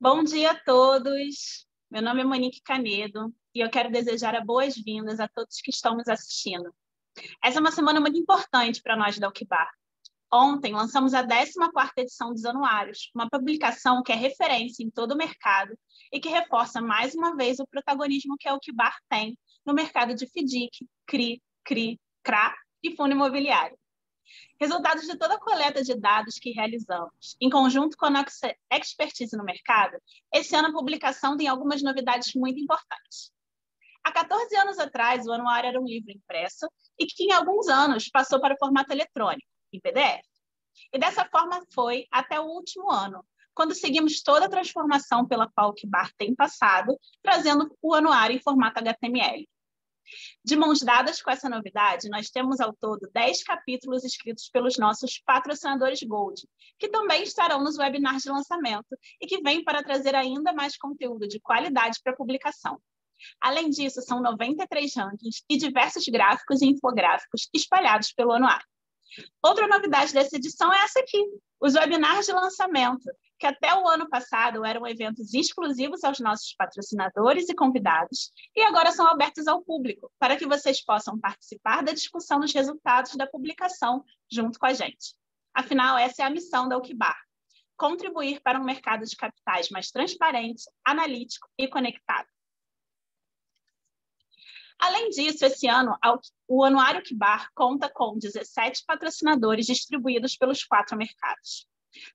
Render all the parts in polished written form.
Bom dia a todos. Meu nome é Monique Canedo e eu quero desejar as boas-vindas a todos que estão nos assistindo. Essa é uma semana muito importante para nós da UKBAR. Ontem lançamos a 14ª edição dos Anuários, uma publicação que é referência em todo o mercado e que reforça mais uma vez o protagonismo que a UKBAR tem no mercado de FDIC, CRI, CRA e fundo imobiliário. Resultados de toda a coleta de dados que realizamos, em conjunto com a nossa expertise no mercado, esse ano a publicação tem algumas novidades muito importantes. Há 14 anos atrás, o anuário era um livro impresso e que, em alguns anos, passou para o formato eletrônico, em PDF. E dessa forma foi até o último ano, quando seguimos toda a transformação pela qual o UKBAR tem passado, trazendo o anuário em formato HTML. De mãos dadas com essa novidade, nós temos ao todo 10 capítulos escritos pelos nossos patrocinadores Gold, que também estarão nos webinars de lançamento e que vêm para trazer ainda mais conteúdo de qualidade para a publicação. Além disso, são 93 rankings e diversos gráficos e infográficos espalhados pelo anuário. Outra novidade dessa edição é essa aqui, os webinars de lançamento, que até o ano passado eram eventos exclusivos aos nossos patrocinadores e convidados, e agora são abertos ao público, para que vocês possam participar da discussão dos resultados da publicação junto com a gente. Afinal, essa é a missão da UKBAR, contribuir para um mercado de capitais mais transparente, analítico e conectado. Além disso, esse ano, o Anuário UKBAR conta com 17 patrocinadores distribuídos pelos 4 mercados.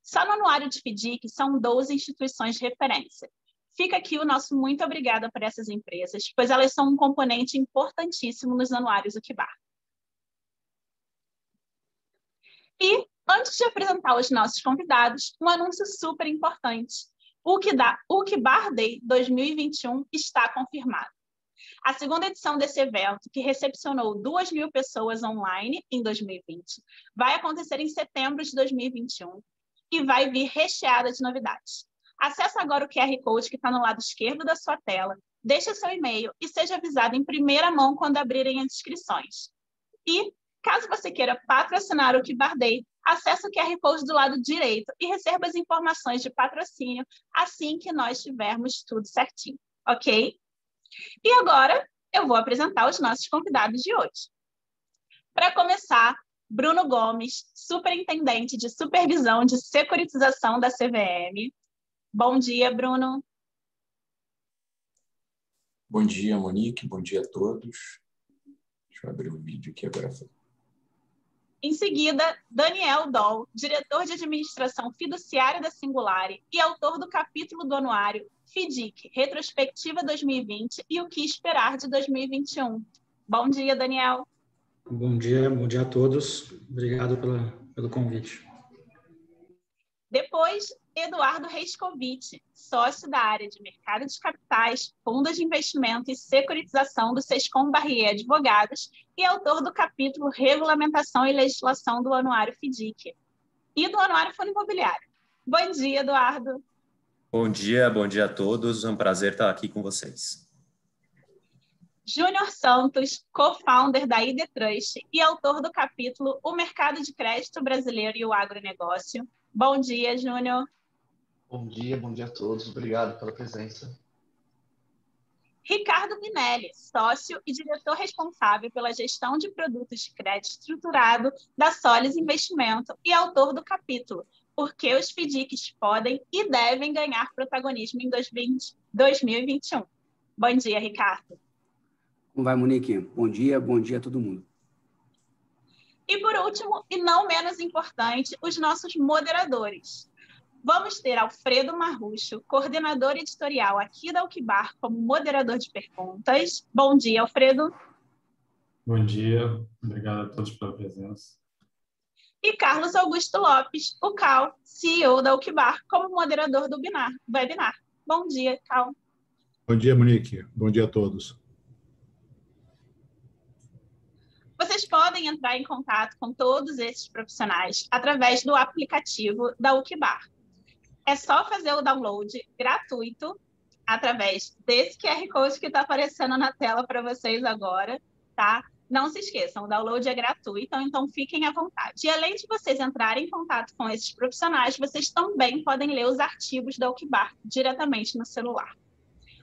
Só no Anuário de FDIC são 12 instituições de referência. Fica aqui o nosso muito obrigada por essas empresas, pois elas são um componente importantíssimo nos anuários UKBAR. E, antes de apresentar os nossos convidados, um anúncio super importante. O UKBAR Day 2021 está confirmado. A segunda edição desse evento, que recepcionou 2.000 pessoas online em 2020, vai acontecer em setembro de 2021 e vai vir recheada de novidades. Acesse agora o QR Code que está no lado esquerdo da sua tela, deixe seu e-mail e seja avisado em primeira mão quando abrirem as inscrições. E, caso você queira patrocinar o UKBAR Day, acesse o QR Code do lado direito e receba as informações de patrocínio assim que nós tivermos tudo certinho, ok? E agora eu vou apresentar os nossos convidados de hoje. Para começar, Bruno Gomes, superintendente de supervisão de securitização da CVM. Bom dia, Bruno. Bom dia, Monique. Bom dia a todos. Deixa eu abrir o vídeo aqui agora. Em seguida, Daniel Doll, diretor de administração fiduciária da Singulare e autor do capítulo do anuário FDIC, Retrospectiva 2020 e o que esperar de 2021. Bom dia, Daniel. Bom dia a todos. Obrigado pelo convite. Depois, Eduardo Reiscovitch, sócio da área de mercado de capitais, fundos de investimento e securitização do Sescom Barrier Advogados e autor do capítulo Regulamentação e Legislação do Anuário FDIC e do Anuário Fundo Imobiliário. Bom dia, Eduardo. Bom dia a todos. É um prazer estar aqui com vocês. Júnior Santos, co-founder da ID Trust e autor do capítulo O Mercado de Crédito Brasileiro e o Agronegócio. Bom dia, Júnior. Bom dia a todos. Obrigado pela presença. Ricardo Minelli, sócio e diretor responsável pela gestão de produtos de crédito estruturado da Solis Investimento e autor do capítulo Por que os FDICs podem e devem ganhar protagonismo em 2021. Bom dia, Ricardo. Como vai, Monique? Bom dia a todo mundo. E por último, e não menos importante, os nossos moderadores. Vamos ter Alfredo Marrucho, coordenador editorial aqui da UKBAR, como moderador de perguntas. Bom dia, Alfredo. Bom dia, obrigado a todos pela presença. E Carlos Augusto Lopes, o Cal, CEO da UKBAR, como moderador do webinar. Bom dia, Cal. Bom dia, Monique. Bom dia a todos. Vocês podem entrar em contato com todos esses profissionais através do aplicativo da UKBAR. É só fazer o download gratuito através desse QR Code que está aparecendo na tela para vocês agora, tá? Não se esqueçam, o download é gratuito, então fiquem à vontade. E além de vocês entrarem em contato com esses profissionais, vocês também podem ler os artigos da UKBAR diretamente no celular.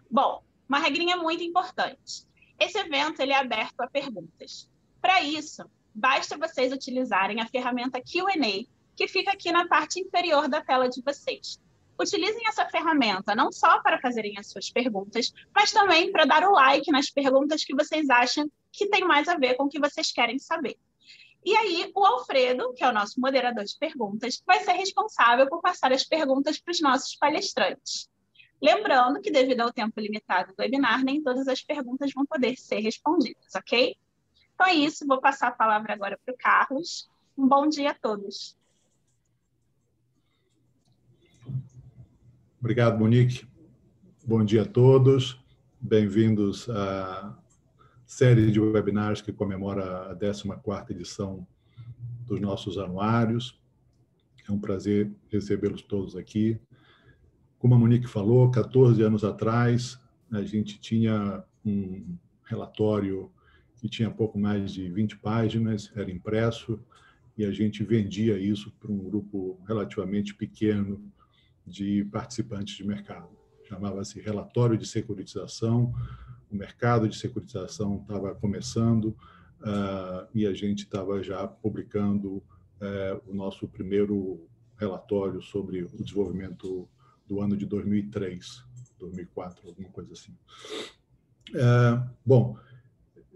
Bom, uma regrinha muito importante. Esse evento ele é aberto a perguntas. Para isso, basta vocês utilizarem a ferramenta Q&A, que fica aqui na parte inferior da tela de vocês. Utilizem essa ferramenta não só para fazerem as suas perguntas, mas também para dar o like nas perguntas que vocês acham que tem mais a ver com o que vocês querem saber. E aí, o Alfredo, que é o nosso moderador de perguntas, vai ser responsável por passar as perguntas para os nossos palestrantes. Lembrando que, devido ao tempo limitado do webinar, nem todas as perguntas vão poder ser respondidas, ok? Então é isso, vou passar a palavra agora para o Carlos. Um bom dia a todos. Obrigado, Monique. Bom dia a todos. Bem-vindos à série de webinars que comemora a 14ª edição dos nossos anuários. É um prazer recebê-los todos aqui. Como a Monique falou, 14 anos atrás, a gente tinha um relatório que tinha pouco mais de 20 páginas, era impresso, e a gente vendia isso para um grupo relativamente pequeno de participantes de mercado. Chamava-se Relatório de Securitização. O mercado de securitização estava começando e a gente estava já publicando o nosso primeiro relatório sobre o desenvolvimento do ano de 2003, 2004, alguma coisa assim. Bom,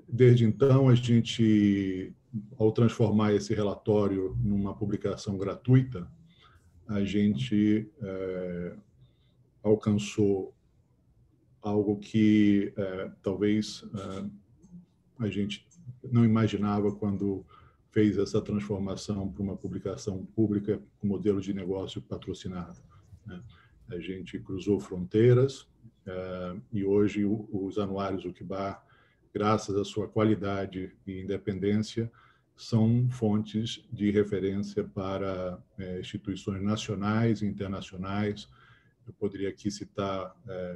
desde então, a gente, ao transformar esse relatório numa publicação gratuita, a gente alcançou algo que talvez a gente não imaginava quando fez essa transformação para uma publicação pública com modelo de negócio patrocinado, né? A gente cruzou fronteiras e hoje os anuários UKBAR, graças à sua qualidade e independência, são fontes de referência para instituições nacionais e internacionais. Eu poderia aqui citar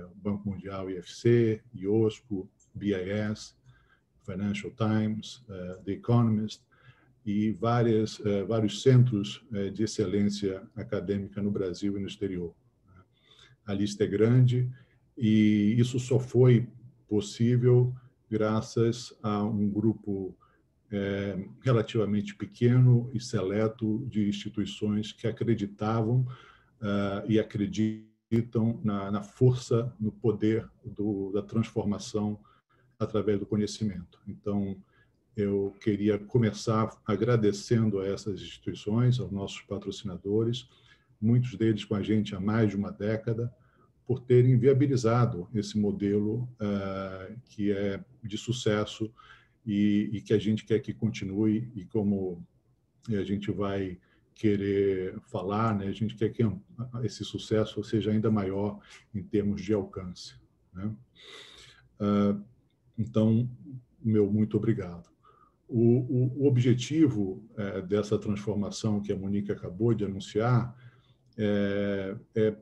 o Banco Mundial, IFC, IOSCO, BIS, Financial Times, The Economist e vários centros de excelência acadêmica no Brasil e no exterior. A lista é grande e isso só foi possível graças a um grupo relativamente pequeno e seleto de instituições que acreditavam e acreditam na força, no poder da transformação através do conhecimento. Então, eu queria começar agradecendo a essas instituições, aos nossos patrocinadores, muitos deles com a gente há mais de uma década, por terem viabilizado esse modelo que é de sucesso e que a gente quer que continue, e como a gente vai querer falar, né, a gente quer que esse sucesso seja ainda maior em termos de alcance, né? Então, meu muito obrigado. O objetivo dessa transformação que a Monique acabou de anunciar é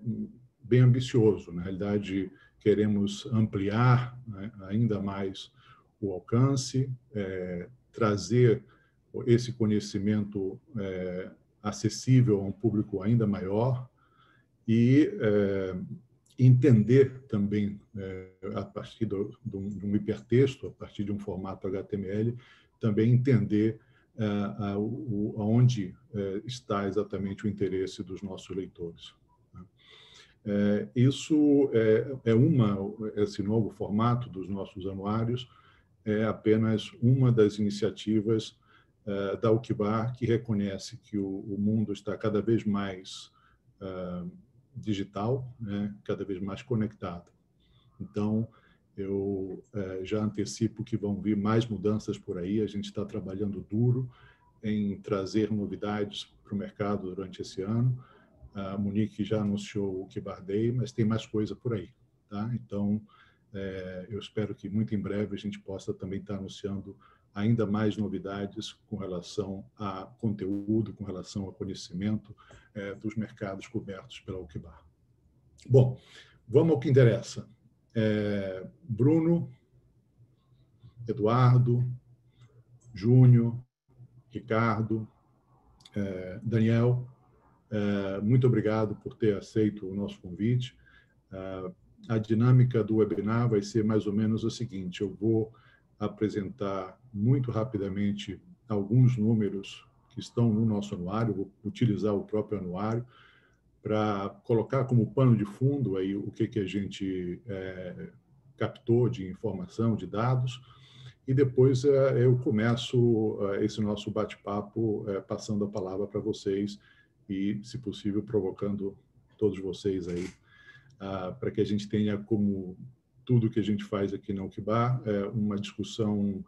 bem ambicioso. Na realidade, queremos ampliar, né, ainda mais o alcance, trazer esse conhecimento acessível a um público ainda maior e entender também, a partir de um hipertexto, a partir de um formato HTML, também entender aonde está exatamente o interesse dos nossos leitores. Isso esse novo formato dos nossos anuários é apenas uma das iniciativas da UKBAR, que reconhece que o mundo está cada vez mais digital, né, cada vez mais conectado. Então, eu já antecipo que vão vir mais mudanças por aí. A gente está trabalhando duro em trazer novidades para o mercado durante esse ano. A Monique já anunciou o UKBAR Day, mas tem mais coisa por aí, tá? Então, eu espero que muito em breve a gente possa também estar anunciando ainda mais novidades com relação a conteúdo, com relação ao conhecimento dos mercados cobertos pela UKBAR. Bom, vamos ao que interessa. Bruno, Eduardo, Júnior, Ricardo, Daniel, muito obrigado por ter aceito o nosso convite. A dinâmica do webinar vai ser mais ou menos o seguinte: eu vou apresentar muito rapidamente alguns números que estão no nosso anuário, vou utilizar o próprio anuário para colocar como pano de fundo aí o que a gente captou de informação, de dados, e depois eu começo esse nosso bate-papo passando a palavra para vocês e, se possível, provocando todos vocês aí, para que a gente tenha, como tudo que a gente faz aqui na UKBAR, uma discussão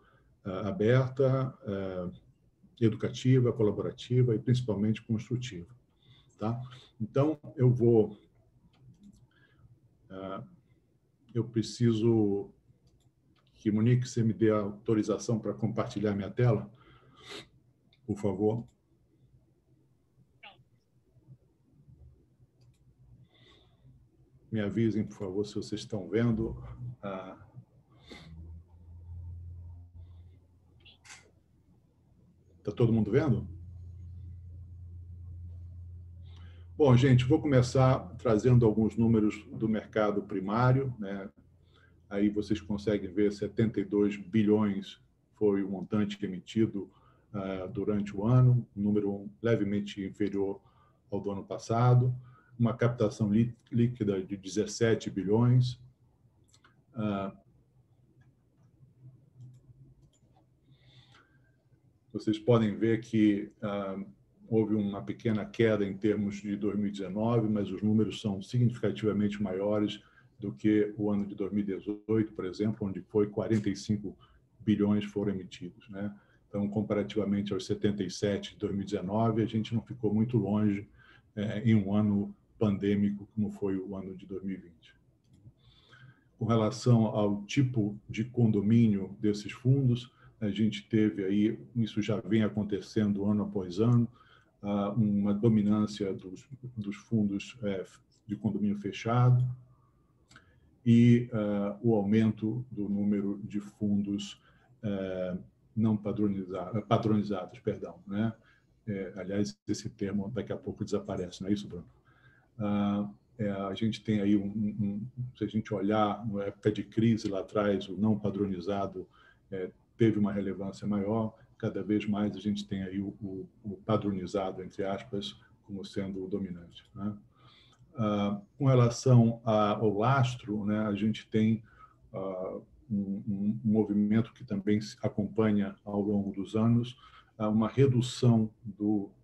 aberta, educativa, colaborativa e principalmente construtiva. Tá? Então, eu preciso que, Monique, você me dê a autorização para compartilhar minha tela, por favor. Me avisem, por favor, se vocês estão vendo. Está todo mundo vendo? Bom, gente, vou começar trazendo alguns números do mercado primário, né? Aí vocês conseguem ver 72 bilhões foi o montante emitido durante o ano, um número levemente inferior ao do ano passado, uma captação líquida de 17 bilhões. Vocês podem ver que houve uma pequena queda em termos de 2019, mas os números são significativamente maiores do que o ano de 2018, por exemplo, onde foi 45 bilhões foram emitidos, né? Então, comparativamente aos 77 de 2019, a gente não ficou muito longe em um ano pandêmico como foi o ano de 2020. Com relação ao tipo de condomínio desses fundos, a gente teve aí, isso já vem acontecendo ano após ano, uma dominância dos fundos de condomínio fechado e o aumento do número de fundos não padronizados, perdão, né? Aliás, esse termo daqui a pouco desaparece, não é isso, Bruno? A gente tem aí, se a gente olhar na época de crise lá atrás, o não padronizado teve uma relevância maior. Cada vez mais a gente tem aí o padronizado, entre aspas, como sendo o dominante, né? Com relação ao lastro, né, a gente tem um movimento que também se acompanha ao longo dos anos, uma redução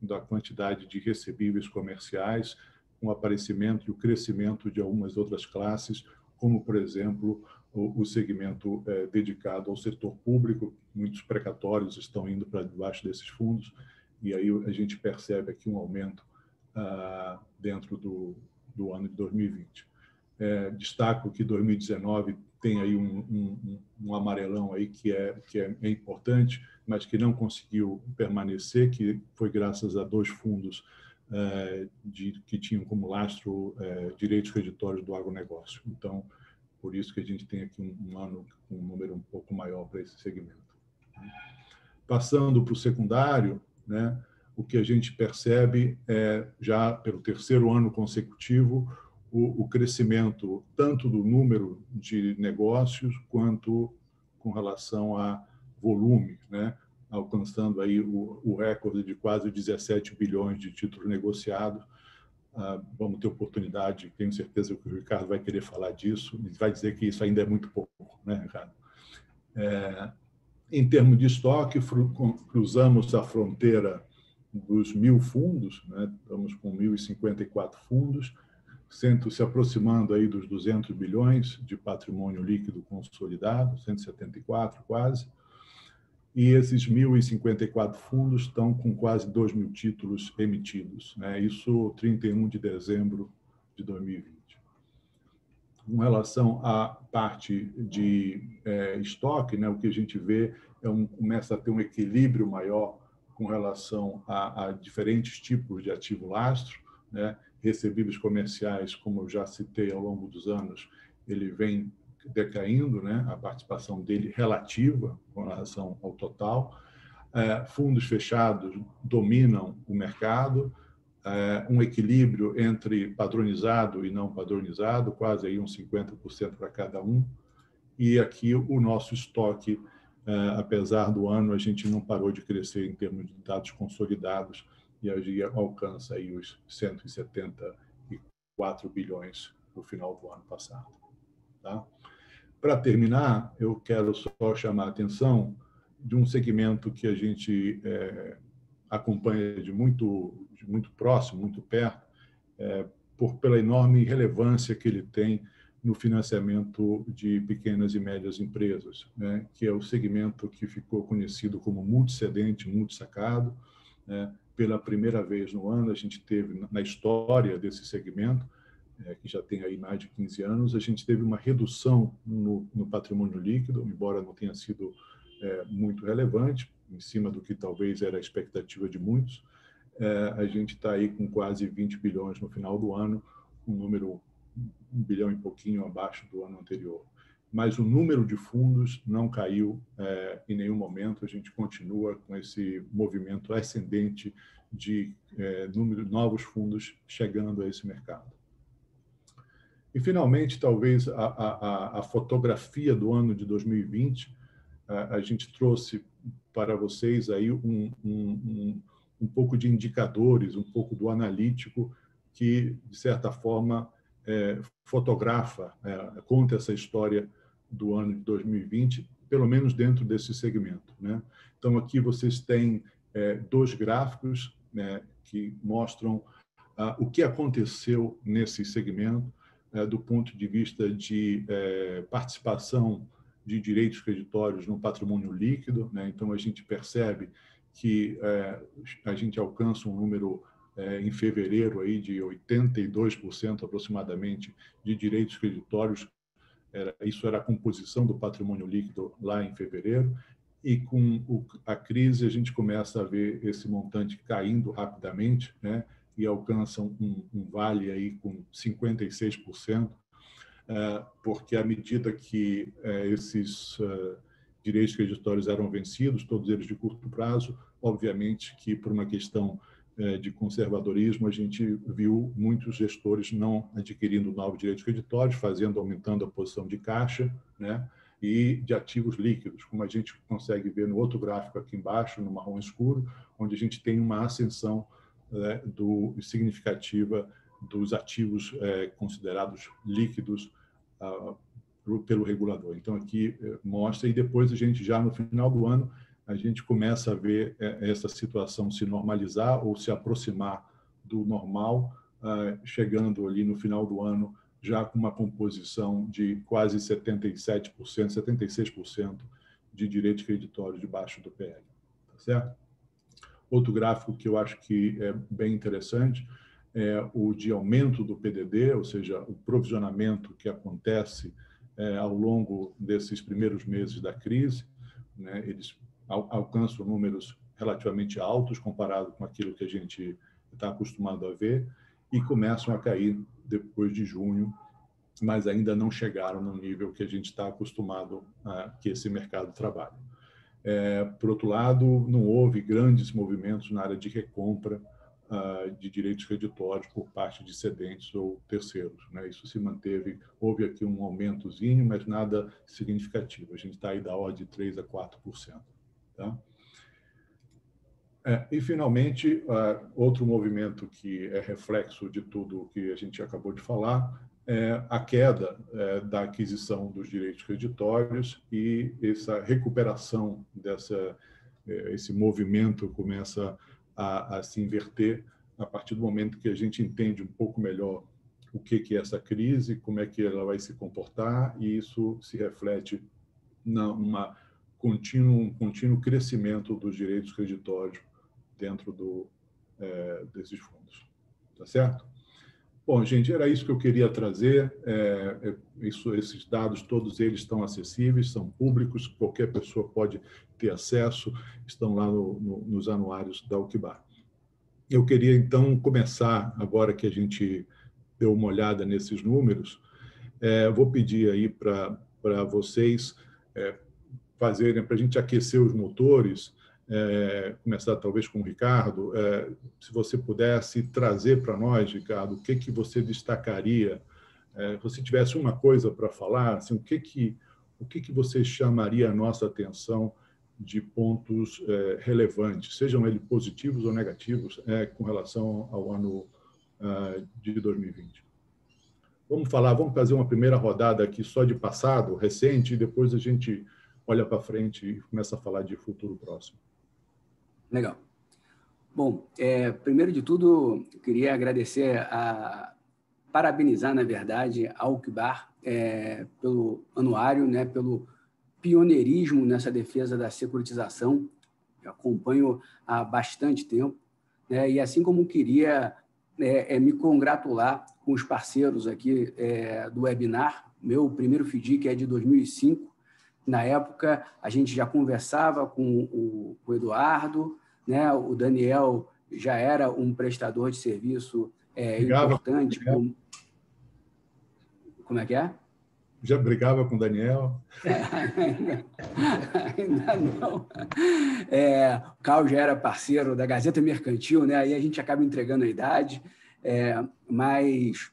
da quantidade de recebíveis comerciais, com o aparecimento e o crescimento de algumas outras classes, como, por exemplo, o segmento dedicado ao setor público. Muitos precatórios estão indo para debaixo desses fundos, e aí a gente percebe aqui um aumento dentro do ano de 2020. Destaco que 2019 tem aí um amarelão aí que é importante, mas que não conseguiu permanecer, que foi graças a dois fundos que tinham como lastro direitos creditórios do agronegócio. Então, por isso que a gente tem aqui um ano com um número um pouco maior para esse segmento. Passando para o secundário, né, o que a gente percebe já pelo terceiro ano consecutivo, o crescimento tanto do número de negócios quanto com relação a volume, né, alcançando aí o recorde de quase 17 bilhões de títulos negociados. Vamos ter oportunidade, tenho certeza que o Ricardo vai querer falar disso, e vai dizer que isso ainda é muito pouco, né, Ricardo? Em termos de estoque, cruzamos a fronteira dos 1.000 fundos, né? Estamos com 1.054 fundos, se aproximando aí dos 200 bilhões de patrimônio líquido consolidado, 174 quase, e esses 1.054 fundos estão com quase 2.000 títulos emitidos, né? Isso 31 de dezembro de 2020. Com relação à parte de estoque, né, o que a gente vê começa a ter um equilíbrio maior com relação a diferentes tipos de ativo lastro, né? Recebíveis comerciais, como eu já citei ao longo dos anos, ele vem decaindo, né? A participação dele relativa com relação ao total. fundos fechados dominam o mercado, um equilíbrio entre padronizado e não padronizado, quase aí uns 50% para cada um. E aqui o nosso estoque, apesar do ano, a gente não parou de crescer em termos de dados consolidados e a gente alcança aí os 174 bilhões no final do ano passado. Tá? Para terminar, eu quero só chamar a atenção de um segmento que a gente acompanha de muito próximo, muito perto, pela enorme relevância que ele tem no financiamento de pequenas e médias empresas, né? Que é o segmento que ficou conhecido como multicedente, multisacado. Né? Pela primeira vez no ano, a gente teve, na história desse segmento, que já tem aí mais de 15 anos, a gente teve uma redução no patrimônio líquido, embora não tenha sido muito relevante, em cima do que talvez era a expectativa de muitos. A gente está aí com quase 20 bilhões no final do ano, um número 1 bilhão e pouquinho abaixo do ano anterior. Mas o número de fundos não caiu em nenhum momento, a gente continua com esse movimento ascendente de número de novos fundos chegando a esse mercado. E, finalmente, talvez a fotografia do ano de 2020, a gente trouxe para vocês aí um pouco de indicadores, um pouco do analítico que, de certa forma, fotografa, conta essa história do ano de 2020, pelo menos dentro desse segmento. Né? Então, aqui vocês têm 2 gráficos, né, que mostram o que aconteceu nesse segmento, do ponto de vista de participação de direitos creditórios no patrimônio líquido. Né? Então, a gente percebe que a gente alcança um número em fevereiro aí de 82% aproximadamente de direitos creditórios. Isso era a composição do patrimônio líquido lá em fevereiro. E com a crise a gente começa a ver esse montante caindo rapidamente, né? E alcança um vale aí com 56%, porque à medida que esses direitos creditórios eram vencidos, todos eles de curto prazo, obviamente que por uma questão de conservadorismo, a gente viu muitos gestores não adquirindo novos direitos creditórios, aumentando a posição de caixa, né, e de ativos líquidos, como a gente consegue ver no outro gráfico aqui embaixo, no marrom escuro, onde a gente tem uma ascensão significativa dos ativos considerados líquidos pelo regulador. Então, aqui mostra, e depois a gente já no final do ano, a gente começa a ver essa situação se normalizar ou se aproximar do normal, chegando ali no final do ano já com uma composição de quase 77%, 76% de direitos creditórios debaixo do PL. Tá certo? Outro gráfico que eu acho que é bem interessante é o de aumento do PDD, ou seja, o provisionamento que acontece ao longo desses primeiros meses da crise. Né? Eles alcançam números relativamente altos comparado com aquilo que a gente está acostumado a ver e começam a cair depois de junho, mas ainda não chegaram no nível que a gente está acostumado a que esse mercado trabalhe. Por outro lado, não houve grandes movimentos na área de recompra de direitos creditórios por parte de cedentes ou terceiros. Né? Isso se manteve, houve aqui um aumentozinho, mas nada significativo. A gente está aí da ordem de 3% a 4%. Tá? E, finalmente, outro movimento que é reflexo de tudo o que a gente acabou de falar é a queda da aquisição dos direitos creditórios e essa recuperação esse movimento começa a se inverter a partir do momento que a gente entende um pouco melhor o que é essa crise, como é que ela vai se comportar, e isso se reflete num contínuo crescimento dos direitos creditórios dentro desses fundos. Tá certo? Bom, gente, era isso que eu queria trazer. Esses dados, todos eles estão acessíveis, são públicos, qualquer pessoa pode ter acesso, estão lá nos anuários da Alquibar. Eu queria, então, começar, agora que a gente deu uma olhada nesses números, vou pedir aí para vocês fazerem, para a gente aquecer os motores, começar talvez com o Ricardo, se você pudesse trazer para nós, Ricardo, o que você destacaria, se você tivesse uma coisa para falar, assim, o que você chamaria a nossa atenção de pontos relevantes, sejam eles positivos ou negativos, com relação ao ano de 2020. Vamos fazer uma primeira rodada aqui só de passado, recente, e depois a gente olha para frente e começa a falar de futuro próximo. Legal. Bom, primeiro de tudo, eu queria agradecer, parabenizar, na verdade, a UKBAR pelo anuário, né, pelo pioneirismo nessa defesa da securitização. Eu acompanho há bastante tempo, né, e assim como queria me congratular com os parceiros aqui do webinar. Meu primeiro FDIC é de 2005. Na época, a gente já conversava com o Eduardo, né? O Daniel já era um prestador de serviço importante. Como é que é? Já brigava com o Daniel? Ainda não. O Carl já era parceiro da Gazeta Mercantil, né? Aí a gente acaba entregando a idade, mas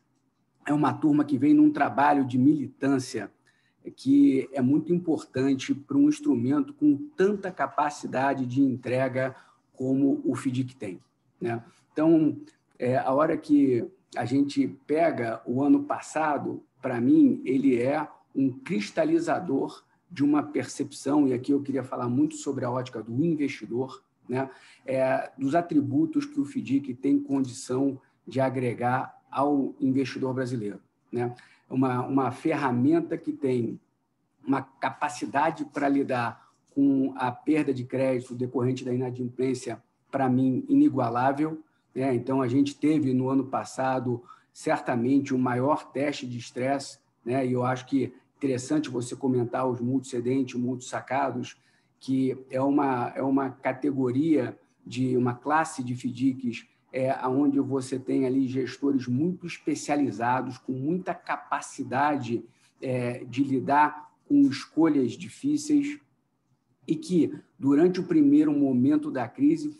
é uma turma que vem num trabalho de militância que é muito importante para um instrumento com tanta capacidade de entrega como o FDIC tem, né? Então, a hora que a gente pega o ano passado, para mim, ele é um cristalizador de uma percepção, e aqui eu queria falar muito sobre a ótica do investidor, né? Dos atributos que o FDIC tem condição de agregar ao investidor brasileiro, né? Uma ferramenta que tem uma capacidade para lidar com a perda de crédito decorrente da inadimplência, para mim, inigualável, né? Então, a gente teve, no ano passado, certamente o maior teste de estresse, né? E eu acho que é interessante você comentar os multicedentes, multissacados, que é uma categoria de uma classe de FDICs onde você tem ali gestores muito especializados, com muita capacidade de lidar com escolhas difíceis e que, durante o primeiro momento da crise,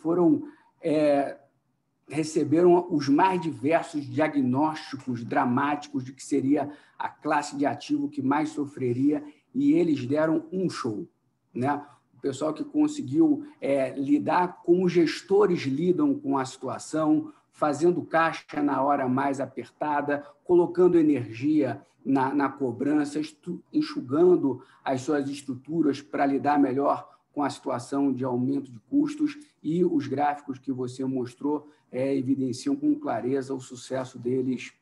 receberam os mais diversos diagnósticos dramáticos de que seria a classe de ativo que mais sofreria, e eles deram um show, né? O pessoal que conseguiu lidar como os gestores lidam com a situação, fazendo caixa na hora mais apertada, colocando energia na cobrança, enxugando as suas estruturas para lidar melhor com a situação de aumento de custos, e os gráficos que você mostrou evidenciam com clareza o sucesso deles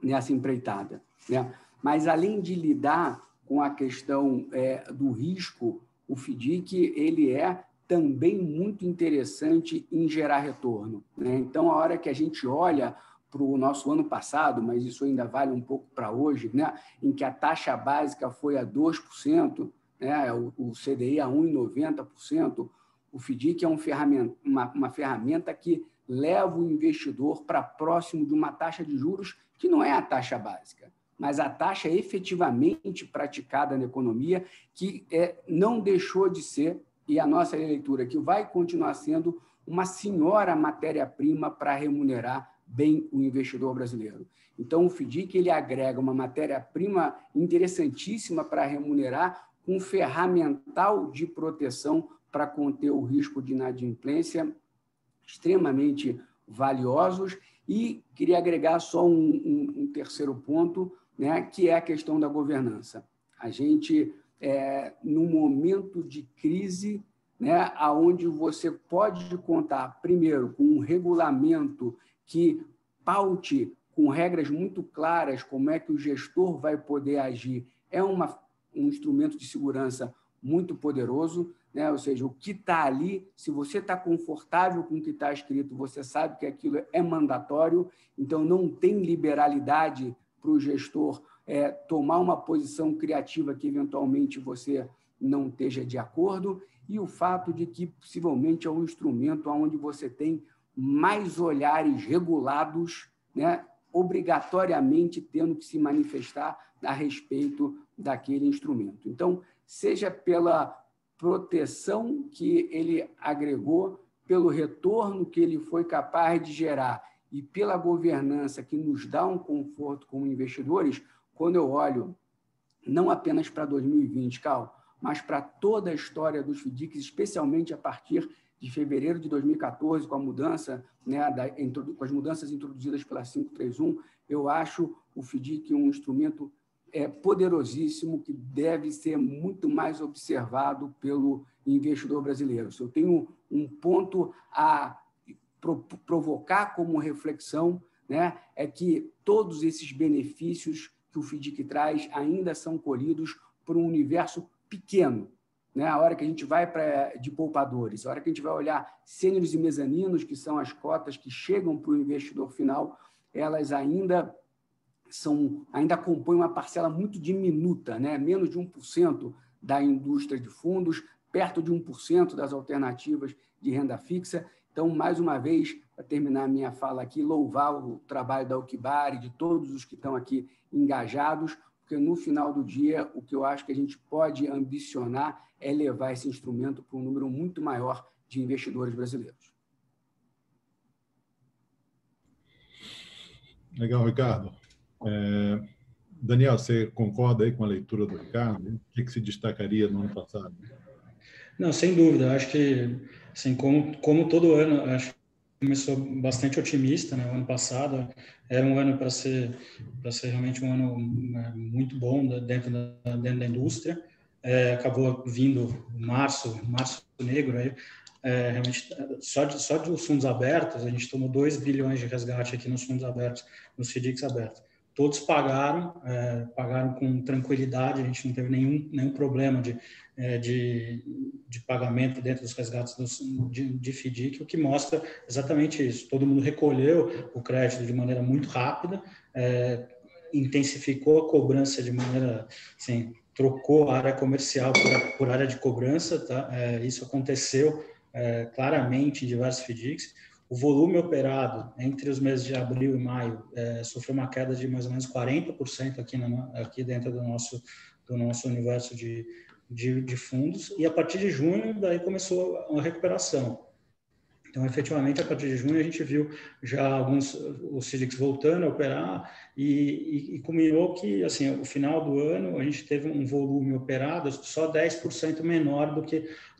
nessa empreitada, né? Mas, além de lidar com a questão do risco, o FDIC ele é também muito interessante em gerar retorno, né? Então, a hora que a gente olha para o nosso ano passado, mas isso ainda vale um pouco para hoje, né? Em que a taxa básica foi a 2%, né? O CDI a 1,90%, o FDIC é uma ferramenta que leva o investidor para próximo de uma taxa de juros que não é a taxa básica, mas a taxa efetivamente praticada na economia, que não deixou de ser, e a nossa leitura que vai continuar sendo, uma senhora matéria-prima para remunerar bem o investidor brasileiro. Então, o FDIC ele agrega uma matéria-prima interessantíssima para remunerar, com um ferramental de proteção para conter o risco de inadimplência extremamente valiosos. E queria agregar só um terceiro ponto, né, que é a questão da governança. A gente, num momento de crise, né, onde você pode contar, primeiro, com um regulamento que paute com regras muito claras como é que o gestor vai poder agir, um instrumento de segurança muito poderoso, né? Ou seja, o que está ali, se você está confortável com o que está escrito, você sabe que aquilo é mandatório, então não tem liberalidade para o gestor tomar uma posição criativa que eventualmente você não esteja de acordo, e o fato de que possivelmente é um instrumento onde você tem mais olhares regulados, né, obrigatoriamente tendo que se manifestar a respeito daquele instrumento. Então, seja pela proteção que ele agregou, pelo retorno que ele foi capaz de gerar e pela governança que nos dá um conforto como investidores, quando eu olho não apenas para 2020, Cal, mas para toda a história dos FDICs, especialmente a partir de fevereiro de 2014, com a mudança, né, com as mudanças introduzidas pela 531, eu acho o FDIC um instrumento poderosíssimo que deve ser muito mais observado pelo investidor brasileiro. Se eu tenho um ponto a provocar como reflexão, né, é que todos esses benefícios que o FDIC traz ainda são colhidos por um universo pequeno. Né? A hora que a gente vai de poupadores, a hora que a gente vai olhar sêniores e mezaninos, que são as cotas que chegam para o investidor final, elas ainda compõem uma parcela muito diminuta, né? Menos de 1% da indústria de fundos, perto de 1% das alternativas de renda fixa. Então, mais uma vez, para terminar a minha fala aqui, louvar o trabalho da Alquibari, de todos os que estão aqui engajados, porque no final do dia, o que eu acho que a gente pode ambicionar é levar esse instrumento para um número muito maior de investidores brasileiros. Legal, Ricardo. Daniel, você concorda aí com a leitura do Ricardo? O que se destacaria no ano passado? Não, sem dúvida. Acho que, assim, como todo ano, acho que começou bastante otimista, né? O ano passado era um ano para ser realmente um ano muito bom dentro da indústria. Acabou vindo março negro aí. Realmente, só dos fundos abertos, a gente tomou 2 bilhões de resgate aqui nos fundos abertos, nos FDICs abertos. Todos pagaram com tranquilidade, a gente não teve nenhum problema de pagamento dentro dos resgates de FDIC, o que mostra exatamente isso. Todo mundo recolheu o crédito de maneira muito rápida, intensificou a cobrança de maneira, assim, trocou a área comercial por área de cobrança, tá? Isso aconteceu claramente em diversos FDICs. O volume operado entre os meses de abril e maio sofreu uma queda de mais ou menos 40% aqui dentro do nosso universo de fundos, e a partir de junho daí começou uma recuperação. Então, efetivamente, a partir de junho a gente viu já os FDICs voltando a operar e culminou que, assim, o final do ano a gente teve um volume operado só 10% menor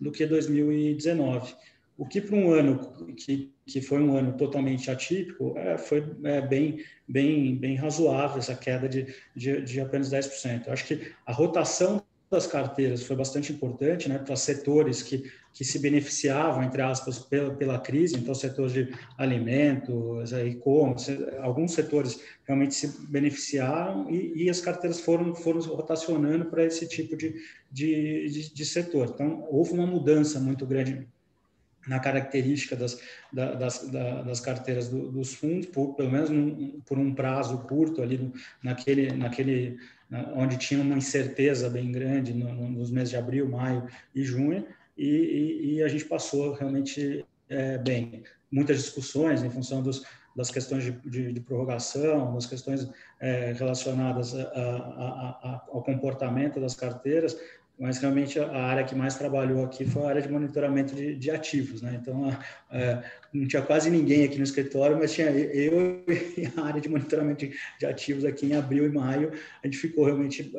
do que 2019. O que para um ano que foi um ano totalmente atípico, foi bem razoável essa queda de apenas 10%. Eu acho que a rotação das carteiras foi bastante importante, né, para setores que se beneficiavam, entre aspas, pela crise, então setores de alimentos, e-commerce, alguns setores realmente se beneficiaram e as carteiras foram rotacionando para esse tipo de setor. Então, houve uma mudança muito grande na característica das carteiras dos fundos, pelo menos por um prazo curto ali naquele onde tinha uma incerteza bem grande nos meses de abril, maio e junho, e a gente passou realmente bem. Muitas discussões em função das questões de prorrogação, das questões relacionadas ao comportamento das carteiras, mas realmente a área que mais trabalhou aqui foi a área de monitoramento de ativos, né? Então, não tinha quase ninguém aqui no escritório, mas tinha eu e a área de monitoramento de ativos aqui em abril e maio. A gente ficou realmente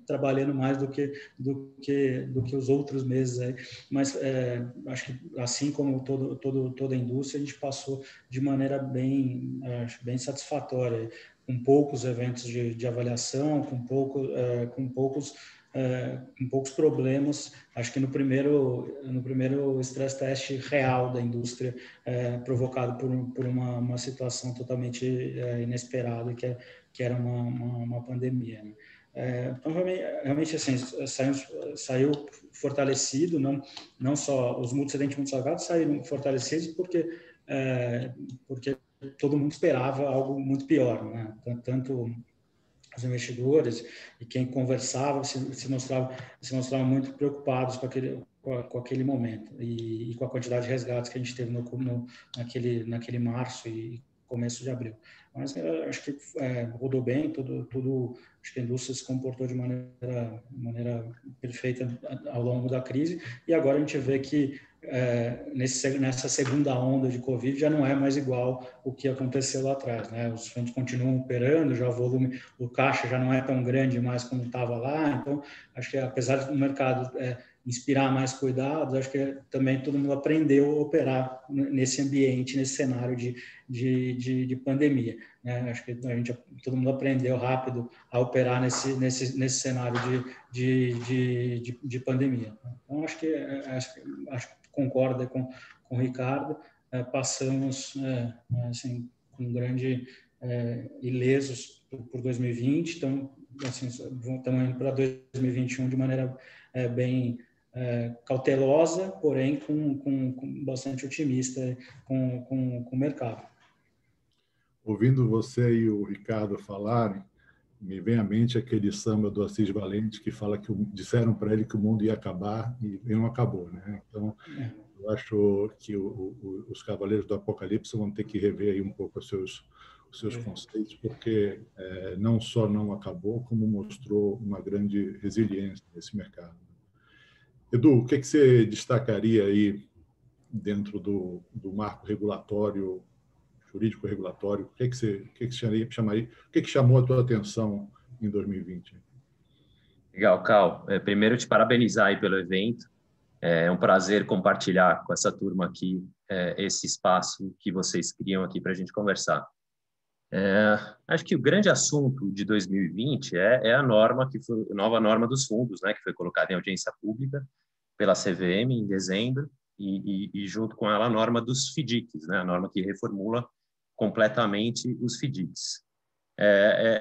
trabalhando mais do que os outros meses aí. Mas acho que, assim como toda a indústria, a gente passou de maneira bem satisfatória, com poucos eventos de avaliação, com poucos problemas. Acho que no primeiro stress test real da indústria, provocado por uma situação totalmente inesperada, que era uma pandemia, né? Então, realmente assim, saiu fortalecido, não só os multicedentes muito salgados saíram fortalecidos porque todo mundo esperava algo muito pior, né? Tanto os investidores e quem conversava se mostravam muito preocupados com aquele momento e com a quantidade de resgates que a gente teve naquele março e começo de abril. Mas acho que rodou bem, acho que a indústria se comportou de maneira perfeita ao longo da crise, e agora a gente vê que nessa segunda onda de Covid já não é mais igual o que aconteceu lá atrás, né? Os fundos continuam operando, já o volume, o caixa já não é tão grande mais como estava lá, então acho que apesar do mercado inspirar mais cuidados, acho que também todo mundo aprendeu a operar nesse ambiente, nesse cenário de pandemia, né? Acho que todo mundo aprendeu rápido a operar nesse cenário de pandemia. Então, acho que concorda com o Ricardo, passamos assim, com grande ilesos por 2020, então assim, estamos indo para 2021 de maneira bem cautelosa, porém com bastante otimista com o mercado. Ouvindo você e o Ricardo falarem, me vem à mente aquele samba do Assis Valente que fala que disseram para ele que o mundo ia acabar e não acabou, né? Então, eu acho que os Cavaleiros do Apocalipse vão ter que rever aí um pouco os seus conceitos, porque não só não acabou, como mostrou uma grande resiliência nesse mercado. Edu, o que você destacaria aí dentro do marco regulatório, jurídico-regulatório? O que chamaria? O que chamou a tua atenção em 2020? Legal, Cal. Primeiro, te parabenizar aí pelo evento. É um prazer compartilhar com essa turma aqui esse espaço que vocês criam aqui para a gente conversar. Acho que o grande assunto de 2020 é a nova norma dos fundos, né, que foi colocada em audiência pública pela CVM em dezembro, e junto com ela a norma dos FDICs, né, a norma que reformula completamente os FDICs.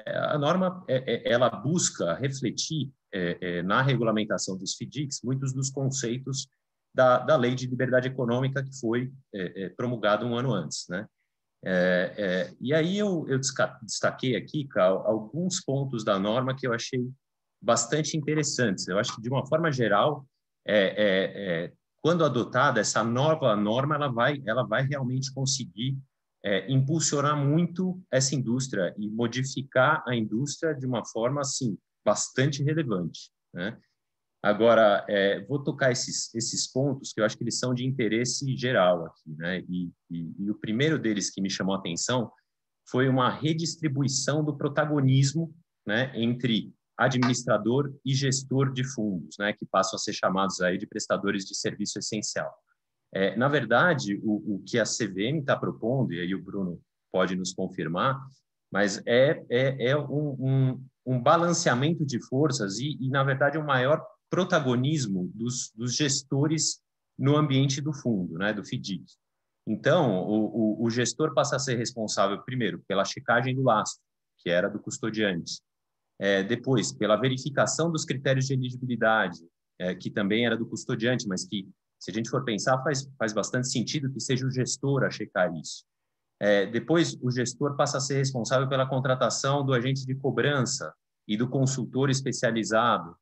A norma ela busca refletir na regulamentação dos FDICs muitos dos conceitos da Lei de Liberdade Econômica que foi promulgada um ano antes, né? E aí eu destaquei aqui, Cal, alguns pontos da norma que eu achei bastante interessantes. Eu acho que, de uma forma geral, quando adotada, essa nova norma ela vai realmente conseguir impulsionar muito essa indústria e modificar a indústria de uma forma assim bastante relevante, né? Agora, vou tocar esses pontos que eu acho que eles são de interesse geral aqui, né? E o primeiro deles que me chamou a atenção foi uma redistribuição do protagonismo, né, entre administrador e gestor de fundos, né, que passam a ser chamados aí de prestadores de serviço essencial. Na verdade, o que a CVM está propondo, e aí o Bruno pode nos confirmar, mas um balanceamento de forças e, na verdade, um maior protagonismo dos gestores no ambiente do fundo, né, do FDIC. Então, o gestor passa a ser responsável, primeiro, pela checagem do lastro, que era do custodiante, depois, pela verificação dos critérios de elegibilidade, que também era do custodiante, mas que, se a gente for pensar, faz bastante sentido que seja o gestor a checar isso. Depois, o gestor passa a ser responsável pela contratação do agente de cobrança e do consultor especializado,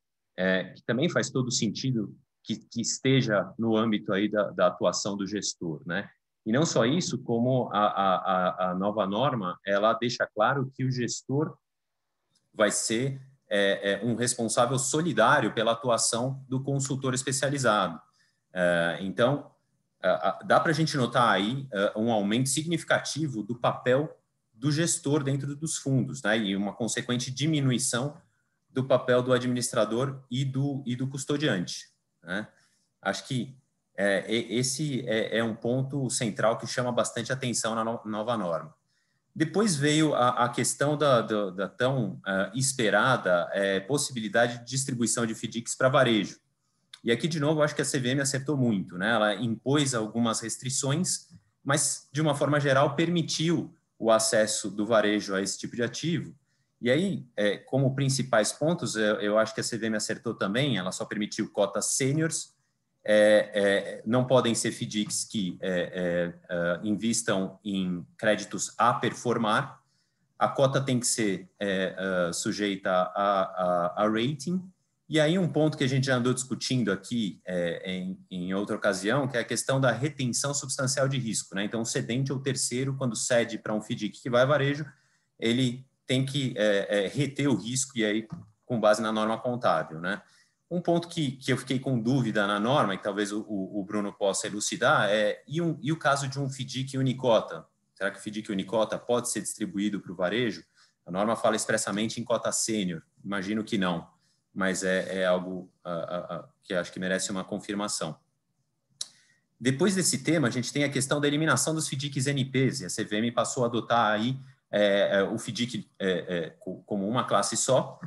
que também faz todo sentido que esteja no âmbito aí da atuação do gestor, né? E não só isso, como a nova norma, ela deixa claro que o gestor vai ser um responsável solidário pela atuação do consultor especializado. Então, dá para a gente notar aí um aumento significativo do papel do gestor dentro dos fundos, né? E uma consequente diminuição do papel do administrador e do custodiante, né? Acho que esse é um ponto central que chama bastante atenção na nova norma. Depois veio a questão da tão esperada possibilidade de distribuição de FDICs para varejo. E aqui, de novo, eu acho que a CVM acertou muito, né? Ela impôs algumas restrições, mas, de uma forma geral, permitiu o acesso do varejo a esse tipo de ativo. E aí, como principais pontos, eu acho que a CVM acertou também, ela só permitiu cotas sêniores, não podem ser FDICs que invistam em créditos a performar, a cota tem que ser sujeita a rating, E aí um ponto que a gente já andou discutindo aqui em outra ocasião, que é a questão da retenção substancial de risco, né? Então, o cedente ou terceiro, quando cede para um FDIC que vai a varejo, ele tem que reter o risco, e aí com base na norma contábil, né? Um ponto que eu fiquei com dúvida na norma, e que talvez o Bruno possa elucidar, e o caso de um FDIC unicota? Será que o FDIC unicota pode ser distribuído para o varejo? A norma fala expressamente em cota sênior, imagino que não, mas é algo que acho que merece uma confirmação. Depois desse tema, a gente tem a questão da eliminação dos FDICs NPs, e a CVM passou a adotar aí o FDIC como uma classe só,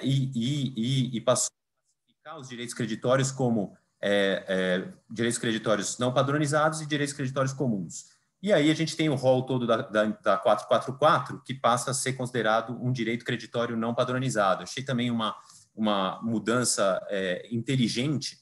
e passou os direitos creditórios como direitos creditórios não padronizados e direitos creditórios comuns. E aí a gente tem o rol todo da 444, que passa a ser considerado um direito creditório não padronizado. Achei também uma mudança inteligente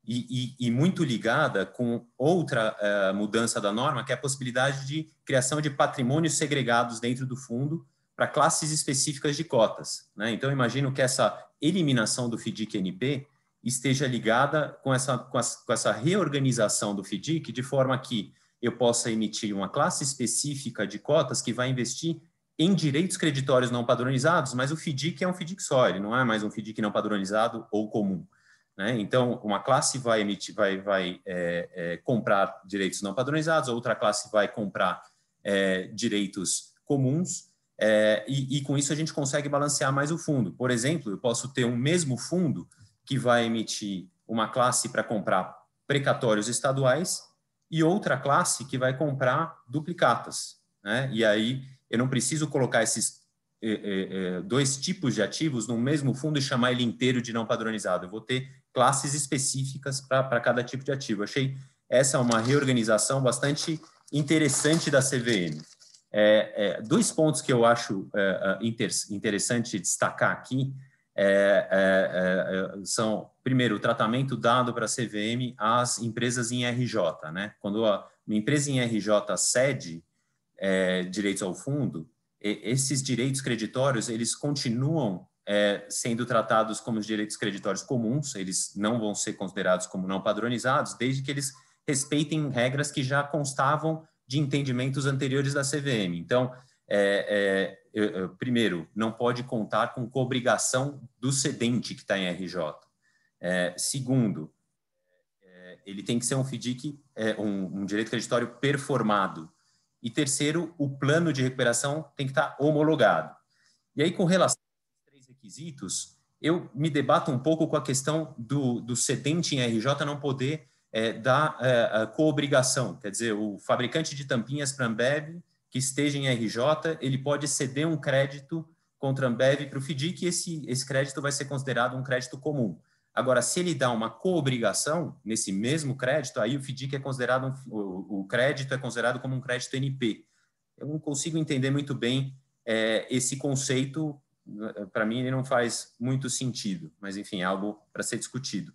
e muito ligada com outra mudança da norma, que é a possibilidade de criação de patrimônios segregados dentro do fundo para classes específicas de cotas, né? Então, imagino que essa eliminação do FDIC-NP esteja ligada com essa reorganização do FDIC, de forma que eu possa emitir uma classe específica de cotas que vai investir em direitos creditórios não padronizados, mas o FDIC é um FDIC só, ele não é mais um FDIC não padronizado ou comum, né? Então, uma classe vai comprar direitos não padronizados, a outra classe vai comprar direitos comuns, e com isso a gente consegue balancear mais o fundo. Por exemplo, eu posso ter um mesmo fundo que vai emitir uma classe para comprar precatórios estaduais e outra classe que vai comprar duplicatas, né? E aí eu não preciso colocar esses dois tipos de ativos no mesmo fundo e chamar ele inteiro de não padronizado. Eu vou ter classes específicas para cada tipo de ativo. Achei essa uma reorganização bastante interessante da CVM. Dois pontos que eu acho interessante destacar aqui são, primeiro, o tratamento dado para a CVM às empresas em RJ, né? Quando uma empresa em RJ cede direitos ao fundo, esses direitos creditórios, eles continuam sendo tratados como os direitos creditórios comuns, eles não vão ser considerados como não padronizados, desde que eles respeitem regras que já constavam de entendimentos anteriores da CVM. Então, primeiro, não pode contar com cobrigação do cedente que está em RJ. Segundo, ele tem que ser um FDIC, um direito creditório performado. E terceiro, o plano de recuperação tem que estar homologado. E aí, com relação aos três requisitos, eu me debato um pouco com a questão do cedente em RJ não poder dar coobrigação. Quer dizer, o fabricante de tampinhas para a Ambev que esteja em RJ, ele pode ceder um crédito contra a Ambev para o FDIC e esse crédito vai ser considerado um crédito comum. Agora, se ele dá uma coobrigação nesse mesmo crédito, aí o FDIC é considerado, o crédito é considerado como um crédito NP. Eu não consigo entender muito bem esse conceito, para mim ele não faz muito sentido, mas enfim, é algo para ser discutido.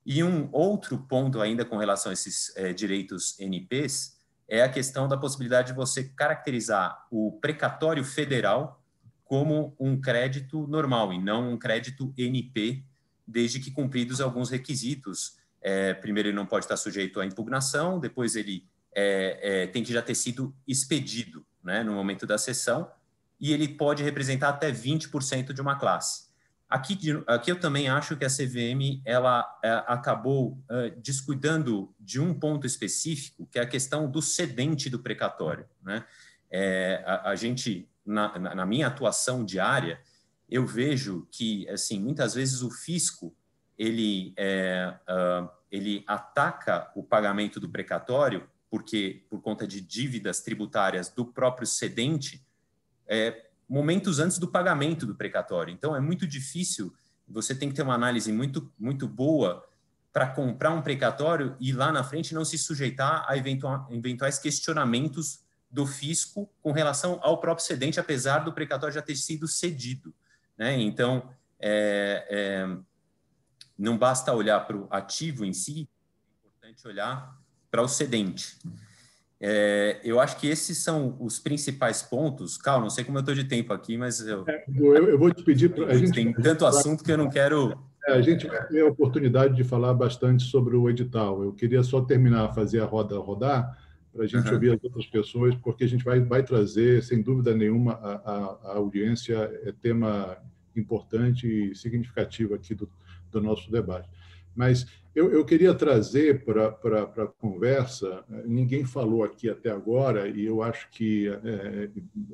E um outro ponto ainda com relação a esses direitos NPs é a questão da possibilidade de você caracterizar o precatório federal como um crédito normal e não um crédito NP, desde que cumpridos alguns requisitos. Primeiro, ele não pode estar sujeito à impugnação, depois ele tem que já ter sido expedido, né, no momento da cessão, e ele pode representar até 20% de uma classe. Aqui eu também acho que a CVM ela acabou descuidando de um ponto específico, que é a questão do cedente do precatório, né? A gente, na minha atuação diária, eu vejo que, assim, muitas vezes o fisco ele ataca o pagamento do precatório porque por conta de dívidas tributárias do próprio cedente, momentos antes do pagamento do precatório. Então, é muito difícil, você tem que ter uma análise muito, muito boa para comprar um precatório e lá na frente não se sujeitar a eventuais questionamentos do fisco com relação ao próprio cedente, apesar do precatório já ter sido cedido, né? Então, não basta olhar para o ativo em si, é importante olhar para o cedente. Eu acho que esses são os principais pontos. Cal, não sei como eu estou de tempo aqui, mas eu vou te pedir... Tem tanto assunto que eu não quero A gente vai ter a oportunidade de falar bastante sobre o edital. Eu queria só terminar, fazer a roda rodar, para a gente ouvir as outras pessoas, porque a gente vai trazer, sem dúvida nenhuma, a audiência é tema importante e significativo aqui do nosso debate. Mas eu queria trazer para a conversa, ninguém falou aqui até agora, e eu acho que,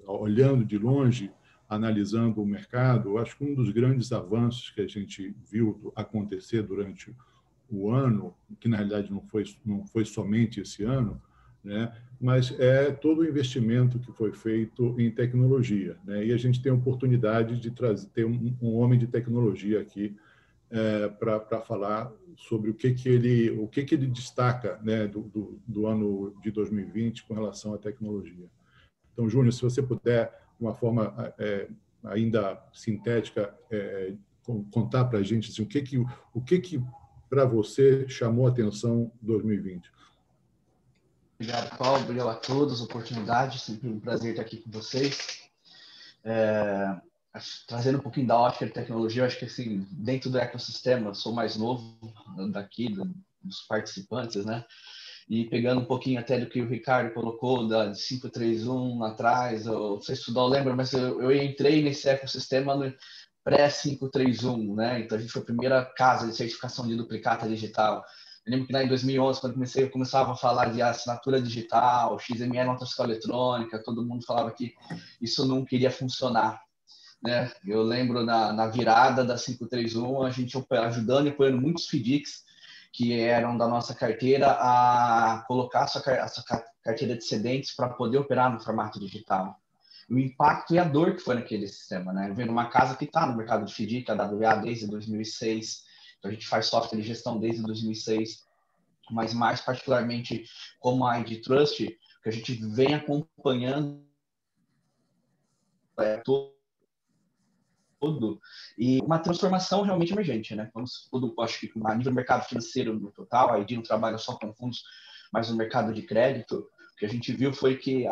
olhando de longe, analisando o mercado, eu acho que um dos grandes avanços que a gente viu acontecer durante o ano, que na realidade não foi somente esse ano, né, mas é todo o investimento que foi feito em tecnologia, né, e a gente tem a oportunidade de ter um homem de tecnologia aqui para falar sobre o que ele destaca, né, do ano de 2020 com relação à tecnologia. Então, Júnior, se você puder, de uma forma ainda sintética, contar para a gente assim, o que para você chamou a atenção em 2020. Obrigado, Paulo. Obrigado a todos. Oportunidade, sempre um prazer estar aqui com vocês. Trazendo um pouquinho da ótica de tecnologia, eu acho que assim, dentro do ecossistema, eu sou mais novo daqui, dos participantes, né? E pegando um pouquinho até do que o Ricardo colocou, da 531 atrás, não sei se o Dó lembra, mas eu entrei nesse ecossistema no pré-531, né? Então, a gente foi a primeira casa de certificação de duplicata digital. Eu lembro que lá em 2011, quando eu começava a falar de assinatura digital, XML, nota fiscal eletrônica, todo mundo falava que isso não queria funcionar, né? Eu lembro na virada da 531, a gente ajudando e apoiando muitos FDICs que eram da nossa carteira a colocar a sua carteira de excedentes para poder operar no formato digital. O impacto e a dor que foi naquele sistema, né? Vendo uma casa que está no mercado de FDIC, a WA, desde 2006, então a gente faz software de gestão desde 2006, mas mais particularmente como a ID Trust, que a gente vem acompanhando todo, e uma transformação realmente emergente, né? Acho que a nível do mercado financeiro no total, a ID não trabalha só com fundos, mas no mercado de crédito, o que a gente viu foi que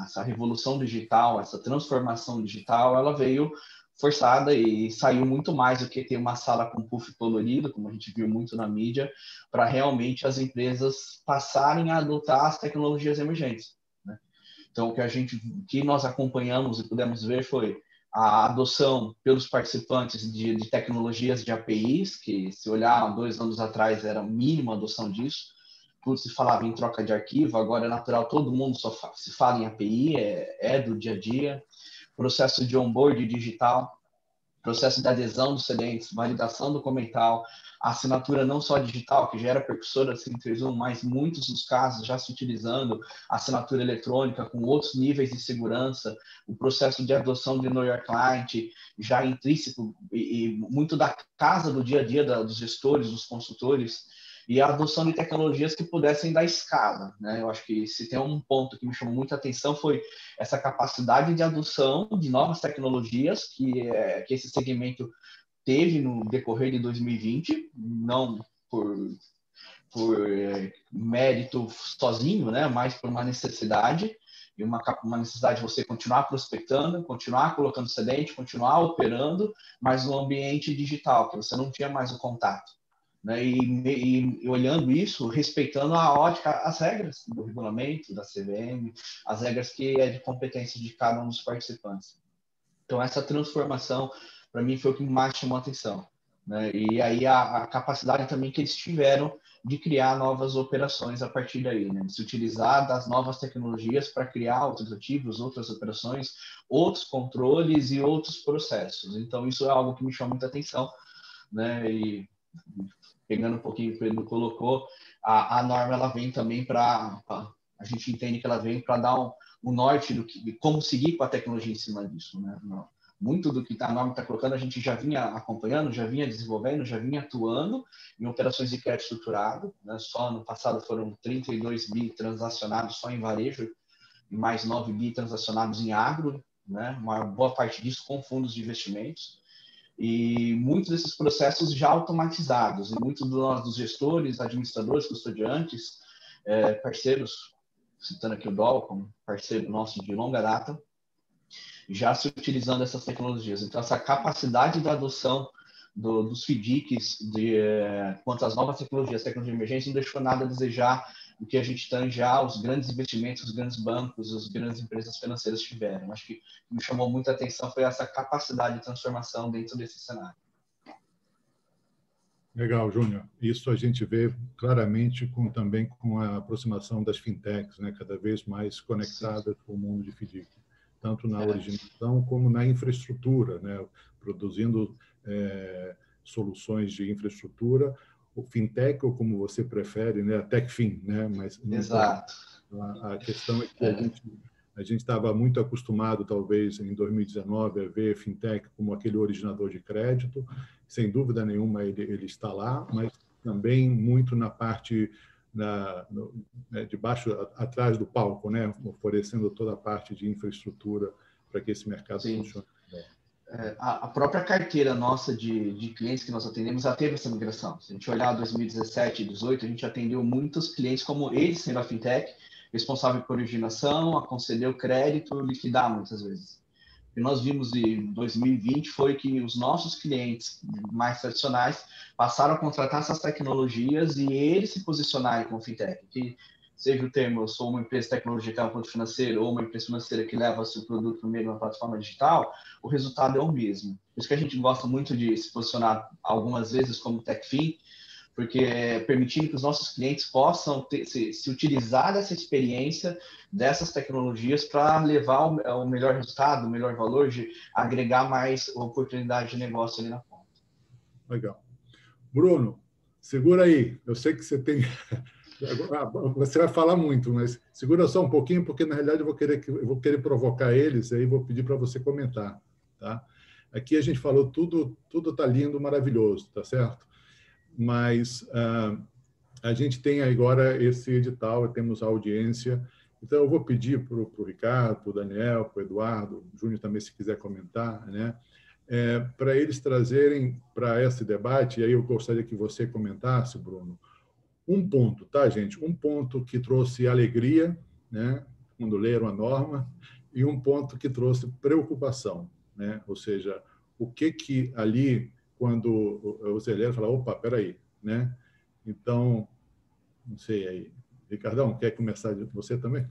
essa revolução digital, essa transformação digital, ela veio forçada e saiu muito mais do que ter uma sala com puff colorido, como a gente viu muito na mídia, para realmente as empresas passarem a adotar as tecnologias emergentes, né? Então, o que nós acompanhamos e pudemos ver foi a adoção pelos participantes de tecnologias de APIs, que se olhar 2 anos atrás era a mínima adoção disso, tudo se falava em troca de arquivo, agora é natural, todo mundo só se fala em API, é do dia a dia, processo de onboard digital, processo de adesão dos excedentes, validação documental, a assinatura não só digital, que já era precursora da 531, mas muitos dos casos já se utilizando a assinatura eletrônica com outros níveis de segurança, o processo de adoção de Know Your Client já intrínseco e muito da casa do dia a dia dos gestores, dos consultores, e a adoção de tecnologias que pudessem dar escala, né? Eu acho que se tem um ponto que me chamou muita atenção foi essa capacidade de adoção de novas tecnologias que esse segmento teve no decorrer de 2020, não por mérito sozinho, né? Mas por uma necessidade, e uma necessidade de você continuar prospectando, continuar colocando excedente, continuar operando, mas no ambiente digital, que você não tinha mais o contato, né? E olhando isso, respeitando a ótica, as regras do regulamento, da CVM, as regras que é de competência de cada um dos participantes. Então, essa transformação, para mim, foi o que mais chamou a atenção, né? E aí a capacidade também que eles tiveram de criar novas operações a partir daí, né? De se utilizar das novas tecnologias para criar outros ativos, outras operações, outros controles e outros processos. Então, isso é algo que me chama muita atenção, né? E pegando um pouquinho o que o Pedro colocou, a norma ela vem também a gente entende que ela vem para dar um norte de como seguir com a tecnologia em cima disso, né? Muito do que a norma está colocando a gente já vinha acompanhando, já vinha desenvolvendo, já vinha atuando em operações de crédito estruturado, né? Só no passado foram 32 bi transacionados só em varejo e mais 9 bi transacionados em agro, né? Uma boa parte disso com fundos de investimentos. E muitos desses processos já automatizados, e muitos dos gestores, administradores, custodiantes, parceiros, citando aqui o DOL como parceiro nosso de longa data, já se utilizando essas tecnologias. Então, essa capacidade da adoção dos FDICs quanto às novas tecnologias, tecnologia de emergência, não deixou nada a desejar do que a gente tem já, os grandes investimentos, os grandes bancos, as grandes empresas financeiras tiveram. Acho que o que me chamou muita atenção foi essa capacidade de transformação dentro desse cenário. Legal, Júnior. Isso a gente vê claramente também com a aproximação das fintechs, né? Cada vez mais conectadas com o mundo de FDIC, tanto na originação como na infraestrutura, né? Produzindo soluções de infraestrutura, o fintech, ou como você prefere, né? A TechFin, né? Mas exato. A questão é que a gente estava muito acostumado, talvez, em 2019, a ver fintech como aquele originador de crédito. Sem dúvida nenhuma, ele está lá, mas também muito na parte de baixo, atrás do palco, né? Oferecendo toda a parte de infraestrutura para que esse mercado funcione. A própria carteira nossa de clientes que nós atendemos já teve essa migração. Se a gente olhar 2017 e 2018, a gente atendeu muitos clientes como eles, sendo a fintech, responsável por originação, a conceder o crédito, liquidar muitas vezes. O que nós vimos em 2020 foi que os nossos clientes mais tradicionais passaram a contratar essas tecnologias e eles se posicionarem como fintech. Que seja o termo, eu sou uma empresa de tecnologia que é um produto financeiro ou uma empresa financeira que leva seu produto no meio de uma plataforma digital, o resultado é o mesmo. Por isso que a gente gosta muito de se posicionar algumas vezes como TechFin, porque permitindo que os nossos clientes possam se utilizar dessa experiência, dessas tecnologias para levar o melhor resultado, o melhor valor, de agregar mais oportunidade de negócio ali na ponta. Legal. Bruno, segura aí. Eu sei que você tem... Você vai falar muito, mas segura só um pouquinho, porque, na realidade, eu vou querer provocar eles, aí vou pedir para você comentar. Tá? Aqui a gente falou tudo está lindo, maravilhoso, tá certo? Mas a gente tem agora esse edital, temos a audiência, então eu vou pedir para o Ricardo, para o Daniel, para o Eduardo, o Júnior também, se quiser comentar, né? Para eles trazerem para esse debate, e aí eu gostaria que você comentasse, Bruno, um ponto, tá, gente? Um ponto que trouxe alegria, né, quando leram a norma, e um ponto que trouxe preocupação, né? Ou seja, o que ali, quando os leram, falaram, opa, peraí, né? Então, não sei aí. Ricardão, quer começar de você também?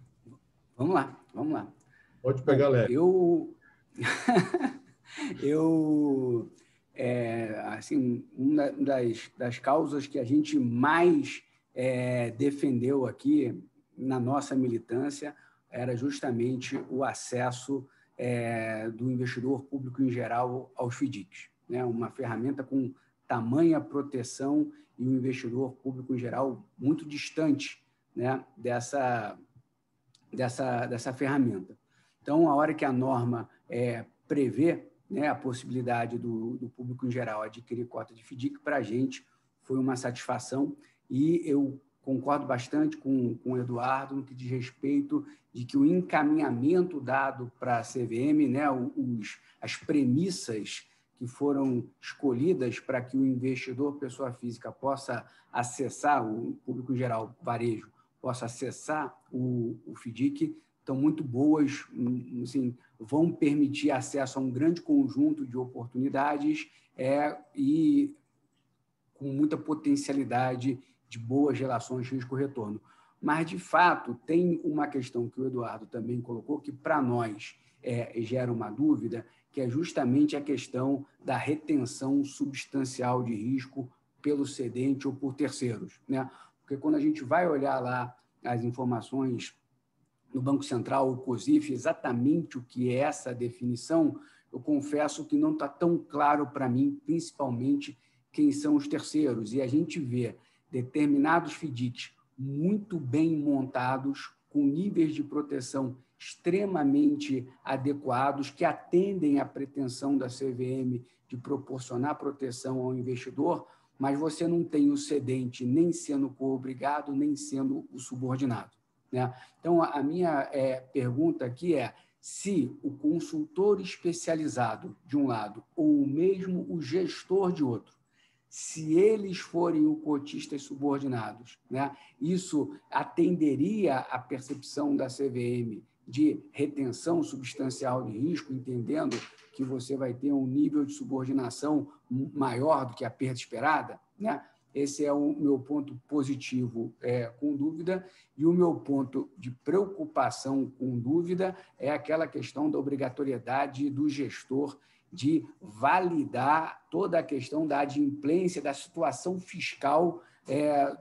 Vamos lá. Pode pegar leve. Assim, uma das causas que a gente mais defendeu aqui na nossa militância era justamente o acesso do investidor público em geral aos FDICs, né? Uma ferramenta com tamanha proteção e o investidor público em geral muito distante, né, dessa ferramenta. Então, a hora que a norma prevê, né, a possibilidade do público em geral adquirir cota de FDIC, para a gente foi uma satisfação, e eu concordo bastante com o Eduardo no que diz respeito de que o encaminhamento dado para a CVM, né, as premissas que foram escolhidas para que o investidor, pessoa física, possa acessar, o público em geral, varejo, possa acessar o FDIC, estão muito boas, assim, vão permitir acesso a um grande conjunto de oportunidades e com muita potencialidade de boas relações risco-retorno. Mas, de fato, tem uma questão que o Eduardo também colocou, que para nós gera uma dúvida, que é justamente a questão da retenção substancial de risco pelo cedente ou por terceiros, né? Porque quando a gente vai olhar lá as informações no Banco Central, o COSIF, exatamente o que é essa definição, eu confesso que não está tão claro para mim, principalmente quem são os terceiros. E a gente vê determinados FDICs muito bem montados, com níveis de proteção extremamente adequados, que atendem à pretensão da CVM de proporcionar proteção ao investidor, mas você não tem o cedente nem sendo coobrigado, nem sendo o subordinado, né? Então, a minha pergunta aqui é se o consultor especializado, de um lado, ou mesmo o gestor de outro, se eles forem o cotistas subordinados, né, isso atenderia à percepção da CVM de retenção substancial de risco, entendendo que você vai ter um nível de subordinação maior do que a perda esperada, né? Esse é o meu ponto positivo, com dúvida, e o meu ponto de preocupação, com dúvida, é aquela questão da obrigatoriedade do gestor de validar toda a questão da adimplência, da situação fiscal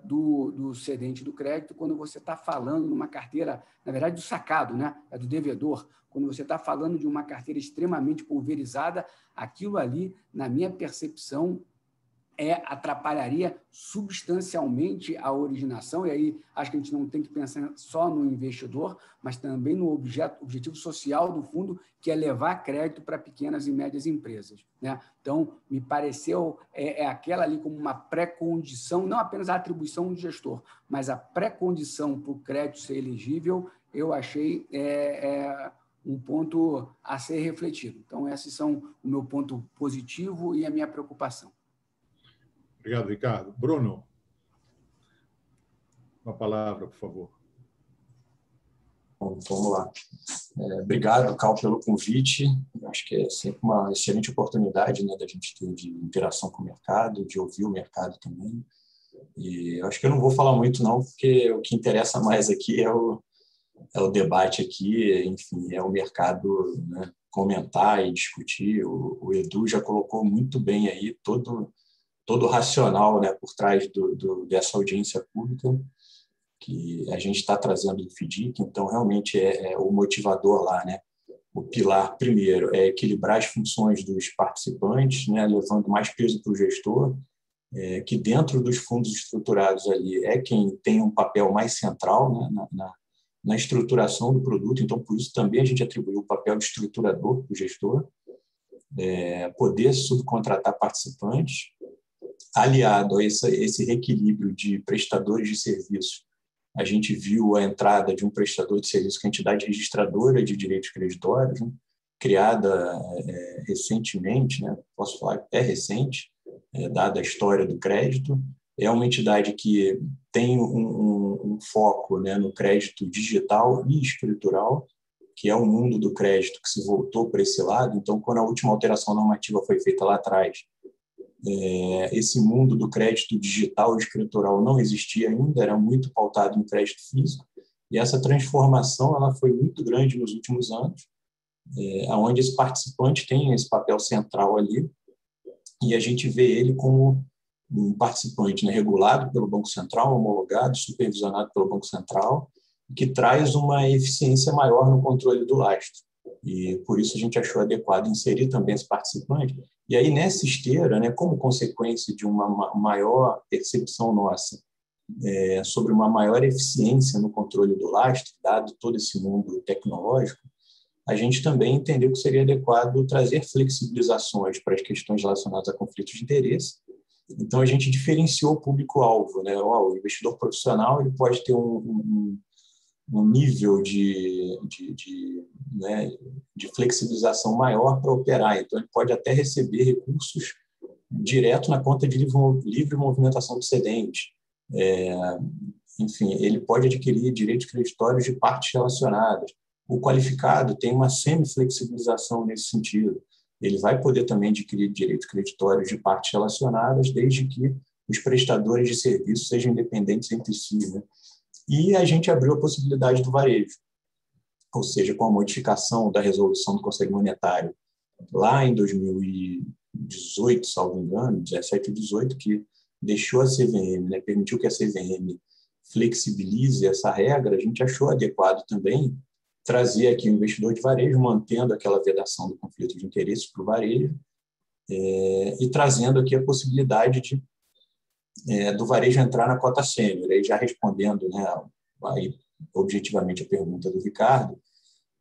do cedente do crédito, quando você está falando numa carteira, na verdade, do sacado, né? É do devedor. Quando você está falando de uma carteira extremamente pulverizada, aquilo ali, na minha percepção, atrapalharia substancialmente a originação, e aí acho que a gente não tem que pensar só no investidor, mas também no objetivo social do fundo, que é levar crédito para pequenas e médias empresas, né? Então, me pareceu aquela ali como uma pré-condição, não apenas a atribuição do gestor, mas a pré-condição para o crédito ser elegível, eu achei um ponto a ser refletido. Então, esses são o meu ponto positivo e a minha preocupação. Obrigado, Ricardo. Bruno, uma palavra, por favor. Bom, vamos lá. Obrigado, Cal, pelo convite. Acho que é sempre uma excelente oportunidade, né, da gente ter de interação com o mercado, de ouvir o mercado também. E eu acho que eu não vou falar muito, não, porque o que interessa mais aqui é o debate aqui, enfim, é o mercado, né, comentar e discutir. O Edu já colocou muito bem aí todo o racional, né, por trás dessa audiência pública que a gente está trazendo do FDIC. Então, realmente é o motivador lá, né? O pilar, primeiro, é equilibrar as funções dos participantes, né, levando mais peso para o gestor, que dentro dos fundos estruturados ali é quem tem um papel mais central, né, na estruturação do produto. Então, por isso também a gente atribuiu o papel de estruturador para o gestor, poder subcontratar participantes, aliado a esse reequilíbrio de prestadores de serviços. A gente viu a entrada de um prestador de serviço, que é a entidade registradora de direitos creditórios, né, criada recentemente, né, posso falar que é recente, dada a história do crédito. É uma entidade que tem um foco, né, no crédito digital e escritural, que é o mundo do crédito que se voltou para esse lado. Então, quando a última alteração normativa foi feita lá atrás, esse mundo do crédito digital e escritural não existia ainda, era muito pautado em crédito físico, e essa transformação ela foi muito grande nos últimos anos, onde esse participante tem esse papel central ali, e a gente vê ele como um participante, né, regulado pelo Banco Central, homologado, supervisionado pelo Banco Central, que traz uma eficiência maior no controle do lastro. E por isso a gente achou adequado inserir também esse participante. E aí, nessa esteira, né, como consequência de uma maior percepção nossa sobre uma maior eficiência no controle do lastro, dado todo esse mundo tecnológico, a gente também entendeu que seria adequado trazer flexibilizações para as questões relacionadas a conflitos de interesse. Então, a gente diferenciou o público-alvo, né? O investidor profissional ele pode ter um nível de flexibilização maior para operar. Então, ele pode até receber recursos direto na conta de livre movimentação do cedente. Enfim, ele pode adquirir direitos creditórios de partes relacionadas. O qualificado tem uma semi-flexibilização nesse sentido. Ele vai poder também adquirir direitos creditórios de partes relacionadas, desde que os prestadores de serviço sejam independentes entre si, né? E a gente abriu a possibilidade do varejo, ou seja, com a modificação da resolução do Conselho Monetário lá em 2018, salvo engano, 17 ou 18, que deixou a CVM, né, permitiu que a CVM flexibilize essa regra. A gente achou adequado também trazer aqui o investidor de varejo, mantendo aquela vedação do conflito de interesses para o varejo, e trazendo aqui a possibilidade do varejo entrar na cota sênior. Aí já respondendo, né, aí, objetivamente a pergunta do Ricardo,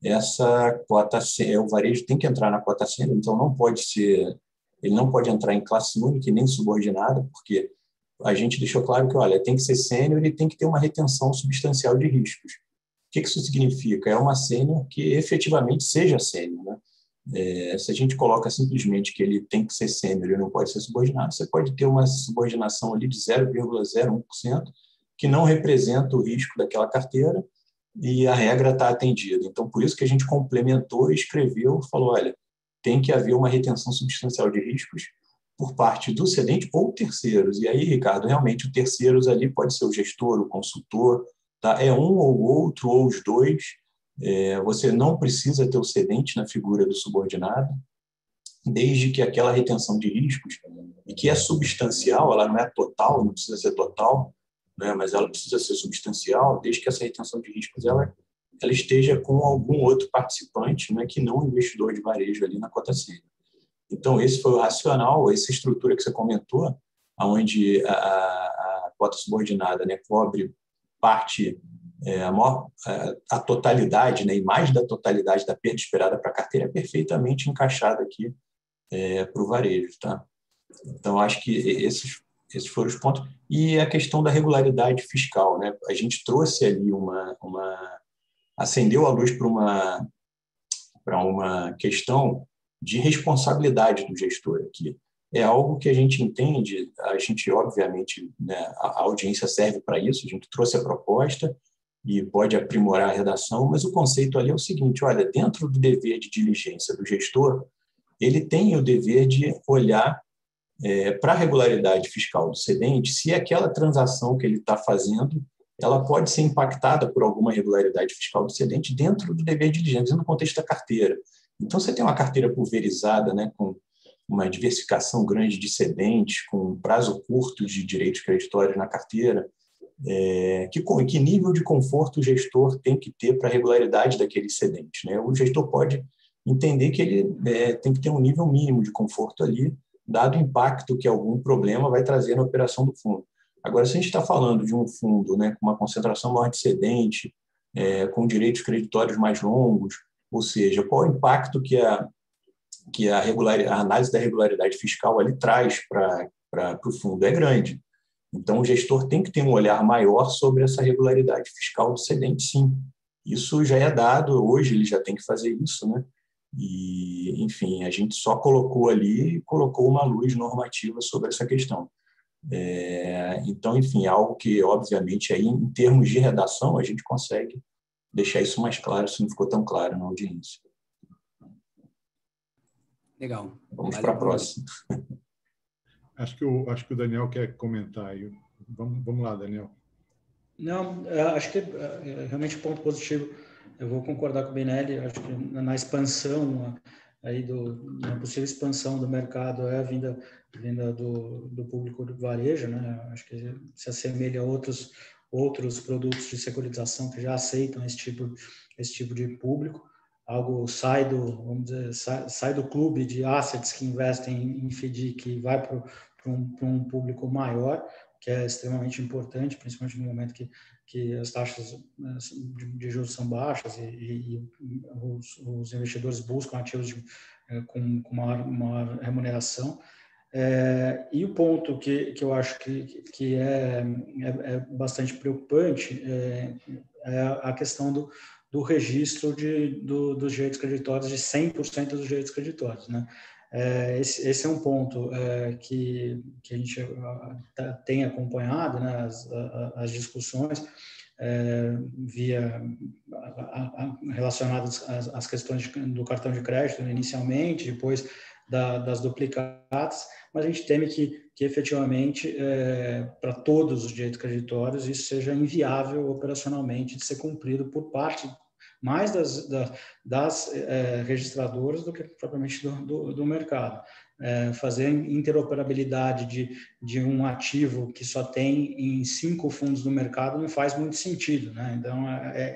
essa cota o varejo tem que entrar na cota sênior, então ele não pode entrar em classe única e nem subordinada, porque a gente deixou claro que, olha, tem que ser sênior e tem que ter uma retenção substancial de riscos. O que isso significa? É uma sênior que efetivamente seja sênior, né? Se a gente coloca simplesmente que ele tem que ser sênior e não pode ser subordinado, você pode ter uma subordinação ali de 0,01%, que não representa o risco daquela carteira, e a regra está atendida. Então, por isso que a gente complementou e escreveu, falou, olha, tem que haver uma retenção substancial de riscos por parte do cedente ou terceiros. E aí, Ricardo, realmente o terceiros ali pode ser o gestor, o consultor, tá? É um ou outro, ou os dois. Você não precisa ter o cedente na figura do subordinado, desde que aquela retenção de riscos, e que é substancial, ela não é total, não precisa ser total, né, mas ela precisa ser substancial, desde que essa retenção de riscos ela esteja com algum outro participante, né, que não o investidor de varejo ali na cota sênior. Então, esse foi o racional, essa estrutura que você comentou, onde a cota subordinada, né, cobre parte, a totalidade, né, e mais da totalidade da perda esperada para a carteira, é perfeitamente encaixada aqui para o varejo. Tá? Então, acho que esses foram os pontos. E a questão da regularidade fiscal. Né? A gente trouxe ali acendeu a luz para uma questão de responsabilidade do gestor aqui. É algo que a gente entende, obviamente, né, a audiência serve para isso, a gente trouxe a proposta e pode aprimorar a redação, mas o conceito ali é o seguinte, olha, dentro do dever de diligência do gestor, ele tem o dever de olhar para a regularidade fiscal do cedente, se aquela transação que ele está fazendo, ela pode ser impactada por alguma irregularidade fiscal do cedente dentro do dever de diligência, no contexto da carteira. Então, você tem uma carteira pulverizada, né, com uma diversificação grande de cedentes, com prazo curto de direitos creditórios na carteira, que nível de conforto o gestor tem que ter para a regularidade daquele cedente, né? O gestor pode entender que ele tem que ter um nível mínimo de conforto ali, dado o impacto que algum problema vai trazer na operação do fundo. Agora, se a gente está falando de um fundo, né, com uma concentração maior de cedente, com direitos creditórios mais longos, ou seja, qual o impacto que a análise da regularidade fiscal ali traz para o fundo? É grande. Então, o gestor tem que ter um olhar maior sobre essa regularidade fiscal do cedente, sim. Isso já é dado, hoje ele já tem que fazer isso, né? E, enfim, a gente só colocou uma luz normativa sobre essa questão. Então, enfim, algo que, obviamente, aí, em termos de redação, a gente consegue deixar isso mais claro, se não ficou tão claro na audiência. Legal. Vamos para a próxima. Acho que o Daniel quer comentar aí. Vamos lá, Daniel. Não, acho que realmente um ponto positivo. Eu vou concordar com o Binelli. Acho que na expansão aí na possível expansão do mercado a vinda do público do varejo, né? Acho que se assemelha a outros produtos de securitização que já aceitam esse tipo de público. Algo sai do clube de assets que investem em FDIC e vai para um público maior, que é extremamente importante, principalmente no momento que as taxas de juros são baixas e os investidores buscam ativos com maior remuneração. E o ponto que eu acho que é bastante preocupante é a questão do registro dos direitos creditórios, de 100% dos direitos creditórios, né? Esse é um ponto que a gente tem acompanhado, né, as discussões relacionadas às questões do cartão de crédito inicialmente, depois das duplicatas, mas a gente teme que efetivamente, para todos os direitos creditórios, isso seja inviável operacionalmente de ser cumprido por parte mais das registradoras do que propriamente do mercado. Fazer interoperabilidade de um ativo que só tem em 5 fundos do mercado não faz muito sentido, né? Então,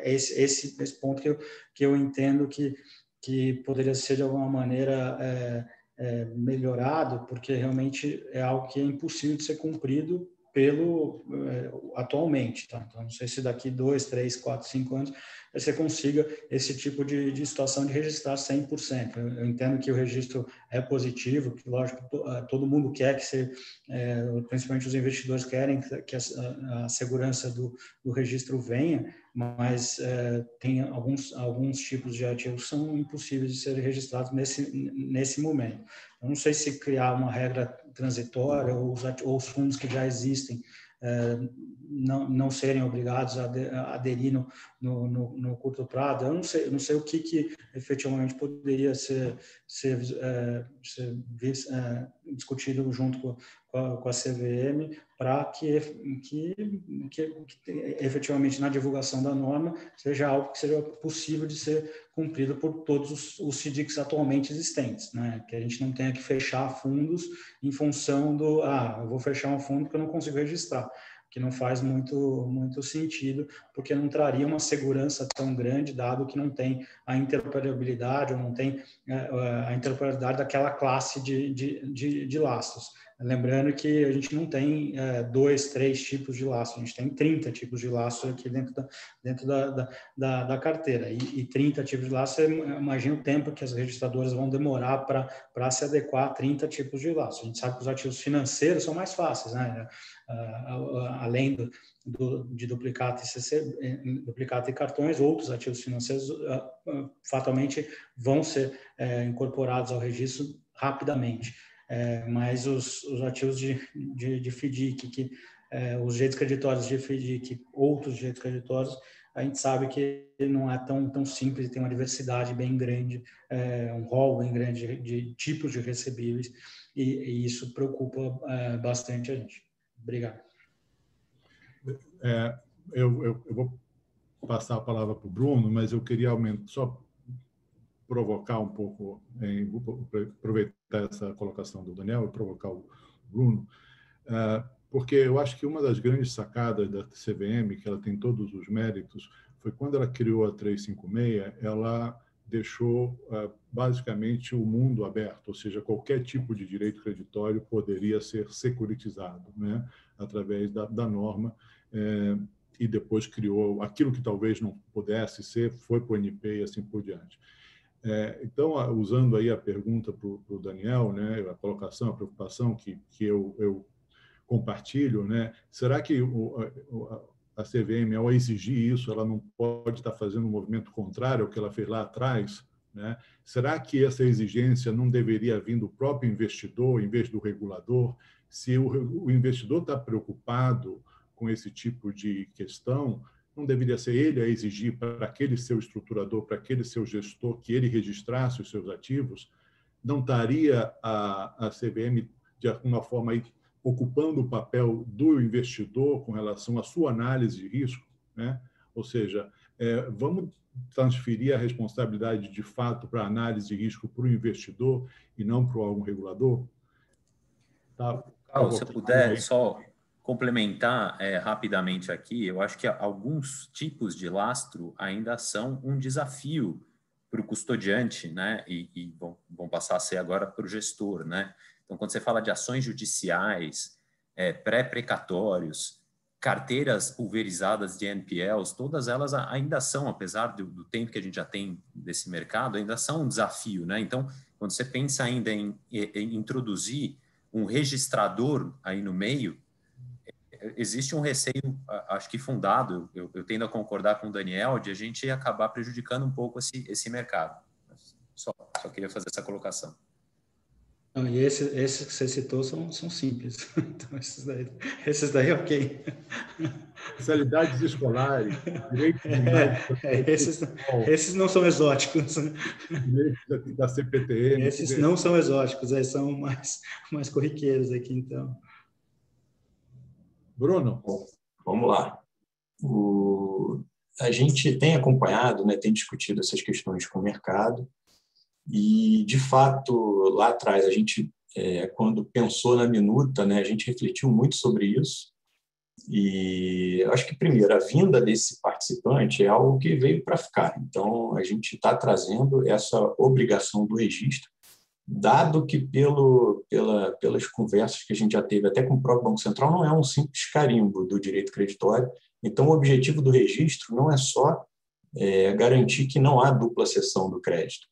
esse ponto que eu entendo que poderia ser de alguma maneira melhorado, porque realmente é algo que é impossível de ser cumprido atualmente, tá? Então, não sei se daqui 2, 3, 4, 5 anos você consiga esse tipo de situação de registrar 100%. Eu entendo que o registro é positivo, que, lógico, todo mundo quer principalmente os investidores querem que a segurança do registro venha, mas tem alguns tipos de ativos que são impossíveis de serem registrados nesse momento. Eu não sei se criar uma regra transitória ou os fundos que já existem não serem obrigados a aderir no curto prazo. Eu não sei o que efetivamente poderia ser discutido junto com a CVM para que efetivamente na divulgação da norma seja algo que seja possível de ser cumprido por todos os FDICs atualmente existentes, né? Que a gente não tenha que fechar fundos em função eu vou fechar um fundo que eu não consigo registrar, que não faz muito sentido, porque não traria uma segurança tão grande, dado que não tem a interoperabilidade, ou não tem a interoperabilidade daquela classe de lastros. Lembrando que a gente não tem 2, 3 tipos de lastro, a gente tem 30 tipos de lastro aqui dentro da carteira. E 30 tipos de lastro, imagina o tempo que as registradoras vão demorar para se adequar a 30 tipos de lastro. A gente sabe que os ativos financeiros são mais fáceis, né? Além de duplicata e cartões, outros ativos financeiros fatalmente vão ser incorporados ao registro rapidamente. Mas os ativos de FDIC, os direitos creditórios de FDIC, outros direitos creditórios, a gente sabe que não é tão simples, tem uma diversidade bem grande, um rol bem grande de tipos de recebíveis, e isso preocupa bastante a gente. Obrigado. Eu vou passar a palavra para o Bruno, mas eu queria só provocar um pouco, aproveitar essa colocação do Daniel e provocar o Bruno, porque eu acho que uma das grandes sacadas da CVM, que ela tem todos os méritos, foi quando ela criou a 356, ela deixou basicamente o mundo aberto, ou seja, qualquer tipo de direito creditório poderia ser securitizado, né, através da norma, e depois criou aquilo que talvez não pudesse ser, foi para o NP e assim por diante. Então, usando aí a pergunta para o Daniel, né, a colocação, a preocupação que eu compartilho, né, será que a CVM, ao exigir isso, ela não pode estar fazendo um movimento contrário ao que ela fez lá atrás, né? Será que essa exigência não deveria vir do próprio investidor, em vez do regulador? Se o investidor está preocupado com esse tipo de questão, não deveria ser ele a exigir para aquele seu estruturador, para aquele seu gestor, que ele registrasse os seus ativos? Não estaria a CVM, de alguma forma, aí, ocupando o papel do investidor com relação à sua análise de risco, né? Ou seja, vamos transferir a responsabilidade de fato para a análise de risco para o investidor e não para o órgão regulador? Tá? Carlos, se eu puder só complementar rapidamente aqui, eu acho que alguns tipos de lastro ainda são um desafio para o custodiante, né? E vão passar a ser agora para o gestor, né? Então, quando você fala de ações judiciais, pré-precatórios, carteiras pulverizadas de NPLs, todas elas ainda são, apesar do tempo que a gente já tem desse mercado, ainda são um desafio, né? Então, quando você pensa ainda em introduzir um registrador aí no meio, existe um receio, acho que fundado, eu tendo a concordar com o Daniel, de a gente acabar prejudicando um pouco esse mercado. Só queria fazer essa colocação. Não, e esses que você citou são simples. Então, esses daí ok. Especialidades escolares, direito esses não são exóticos. Direito da CPTM. Esses não são exóticos, são mais corriqueiros aqui, então. Bruno? Bom, vamos lá. A gente tem acompanhado, né, tem discutido essas questões com o mercado e, de fato, lá atrás, a gente, quando pensou na minuta, né, a gente refletiu muito sobre isso e acho que, primeiro, a vinda desse participante é algo que veio para ficar. Então, a gente está trazendo essa obrigação do registro, dado que pelas conversas que a gente já teve até com o próprio Banco Central, não é um simples carimbo do direito creditório. Então, o objetivo do registro não é só garantir que não há dupla cessão do crédito,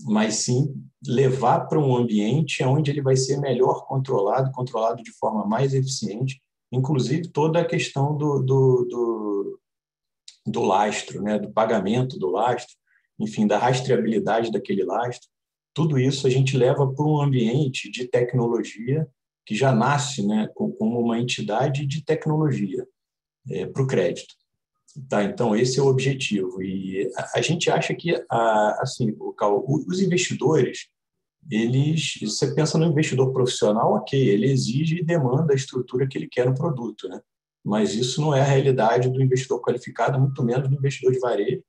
mas sim levar para um ambiente onde ele vai ser melhor controlado de forma mais eficiente, inclusive toda a questão do lastro, né, do pagamento do lastro, enfim, da rastreabilidade daquele lastro. Tudo isso a gente leva para um ambiente de tecnologia que já nasce, né, como uma entidade de tecnologia para o crédito. Tá, então, esse é o objetivo. E a gente acha que assim, os investidores, você pensa no investidor profissional, ok, ele exige e demanda a estrutura que ele quer no produto, né? Mas isso não é a realidade do investidor qualificado, muito menos do investidor de varejo.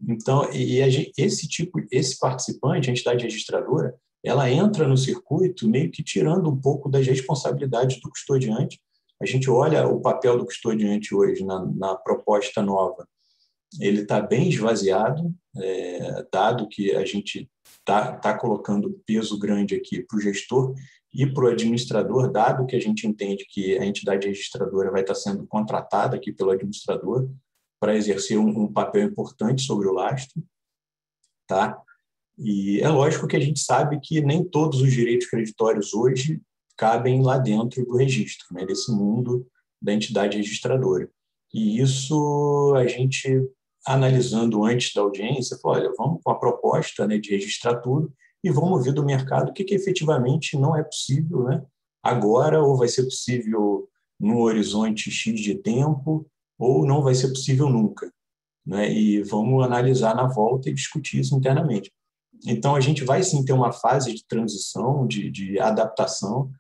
Então, esse participante, a entidade registradora, ela entra no circuito meio que tirando um pouco das responsabilidades do custodiante. A gente olha o papel do custodiante hoje na proposta nova, ele está bem esvaziado, dado que a gente está colocando peso grande aqui para o gestor e para o administrador, dado que a gente entende que a entidade registradora vai estar sendo contratada aqui pelo administrador para exercer um papel importante sobre o lastro, tá? E é lógico que a gente sabe que nem todos os direitos creditórios hoje cabem lá dentro do registro, né, desse mundo da entidade registradora. E isso a gente, analisando antes da audiência, falou, olha, vamos com a proposta, né, de registrar tudo e vamos ouvir do mercado o que efetivamente não é possível, né, agora, ou vai ser possível num horizonte X de tempo, ou não vai ser possível nunca, né, e vamos analisar na volta e discutir isso internamente. Então, a gente vai sim ter uma fase de transição, de adaptação.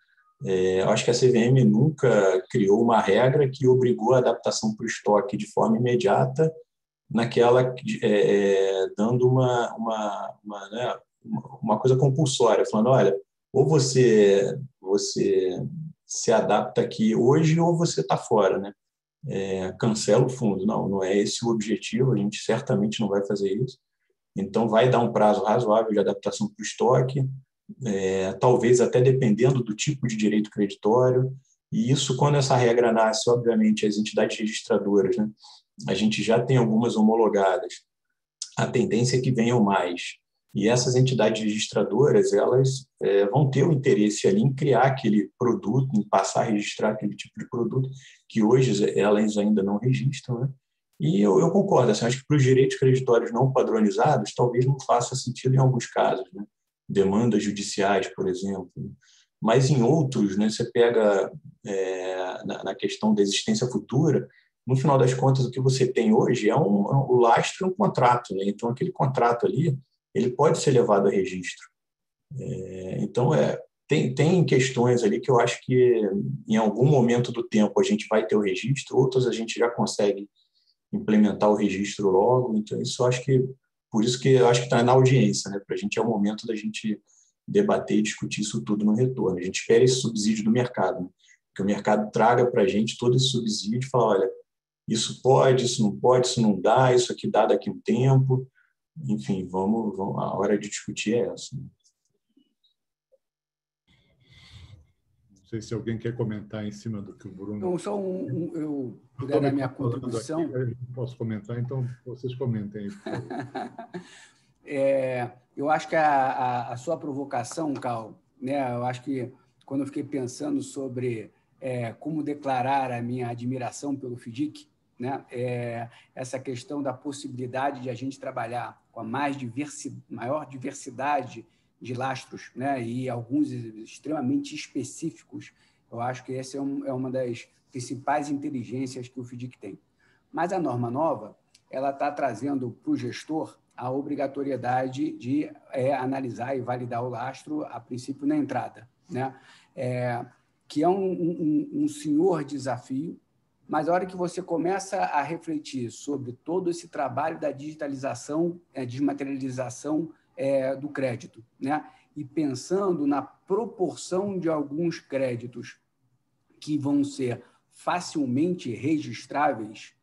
Eu acho que a CVM nunca criou uma regra que obrigou a adaptação para o estoque de forma imediata, dando uma coisa compulsória, falando, olha, ou você se adapta aqui hoje ou você está fora, né? Cancela o fundo. Não é esse o objetivo, a gente certamente não vai fazer isso. Então, vai dar um prazo razoável de adaptação para o estoque, talvez até dependendo do tipo de direito creditório. E isso, quando essa regra nasce, obviamente, as entidades registradoras, né, a gente já tem algumas homologadas, a tendência é que venham mais. E essas entidades registradoras, elas vão ter o interesse ali em criar aquele produto, em passar a registrar aquele tipo de produto, que hoje elas ainda não registram, né? E eu concordo, assim, acho que para os direitos creditórios não padronizados, talvez não faça sentido em alguns casos, né? Demandas judiciais, por exemplo. Mas em outros, né, você pega na questão da existência futura, no final das contas, o que você tem hoje o lastro é um contrato, né? Então, aquele contrato ali, ele pode ser levado a registro. Então, tem questões ali que eu acho que em algum momento do tempo a gente vai ter o registro, outras a gente já consegue implementar o registro logo. Então, isso eu acho que, por isso que eu acho que está na audiência, né? Para a gente é o momento da gente debater e discutir isso tudo no retorno. A gente espera esse subsídio do mercado, né? Que o mercado traga para a gente todo esse subsídio e fala, olha, isso pode, isso não pode, isso não dá, isso aqui dá daqui a um tempo. Enfim, vamos, a hora de discutir é essa. Não sei se alguém quer comentar em cima do que o Bruno... Então, só eu puder dar minha contribuição. Aqui, eu posso comentar, então vocês comentem aí. Eu acho que a sua provocação, Cal, né, eu acho que quando eu fiquei pensando sobre como declarar a minha admiração pelo FDIC, né, essa questão da possibilidade de a gente trabalhar com a maior diversidade de lastros, né, e alguns extremamente específicos, eu acho que essa é uma das principais inteligências que o FDIC tem. Mas a norma nova, ela está trazendo para o gestor a obrigatoriedade de analisar e validar o lastro, a princípio, na entrada, né? Que é um senhor desafio, mas a hora que você começa a refletir sobre todo esse trabalho da digitalização, desmaterialização do crédito, né? E pensando na proporção de alguns créditos que vão ser facilmente registráveis,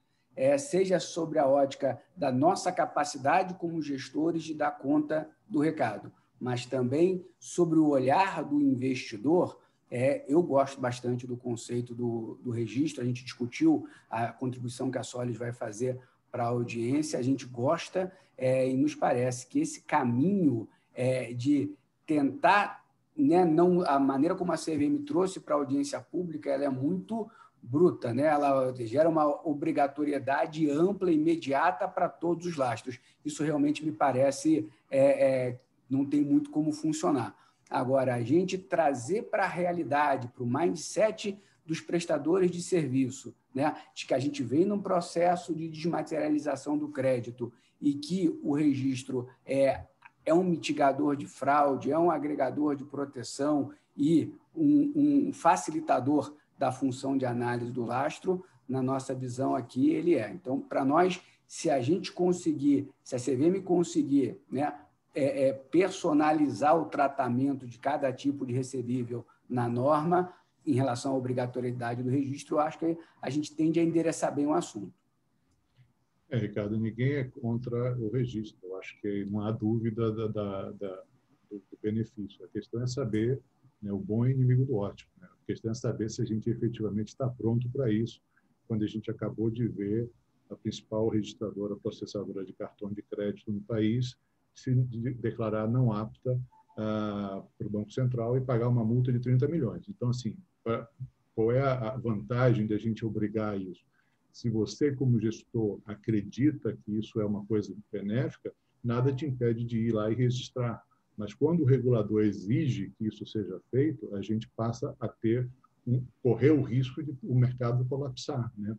seja sobre a ótica da nossa capacidade como gestores de dar conta do recado, mas também sobre o olhar do investidor. Eu gosto bastante do conceito do registro, a gente discutiu a contribuição que a Solis vai fazer para a audiência, a gente gosta e nos parece que esse caminho de tentar, né, não, a maneira como a CVM trouxe para a audiência pública, ela é muito bruta, né? Ela gera uma obrigatoriedade ampla e imediata para todos os lastros. Isso realmente me parece não tem muito como funcionar. Agora, a gente trazer para a realidade, para o mindset dos prestadores de serviço, né, de que a gente vem num processo de desmaterialização do crédito e que o registro é um mitigador de fraude, é um agregador de proteção e um facilitador da função de análise do lastro, na nossa visão aqui, ele é. Então, para nós, se a gente conseguir, se a CVM conseguir, né, personalizar o tratamento de cada tipo de recebível na norma, em relação à obrigatoriedade do registro, eu acho que a gente tende a endereçar bem o assunto. Ricardo, ninguém é contra o registro. Eu acho que não há dúvida do benefício. A questão é saber, né, o bom é inimigo do ótimo. Né? A questão é saber se a gente efetivamente está pronto para isso, quando a gente acabou de ver a principal registradora processadora de cartão de crédito no país se declarar não apta para o Banco Central e pagar uma multa de 30 milhões. Então, assim, qual é a vantagem de a gente obrigar isso? Se você, como gestor, acredita que isso é uma coisa benéfica, nada te impede de ir lá e registrar. Mas quando o regulador exige que isso seja feito, a gente passa a correr o risco de o mercado colapsar, né?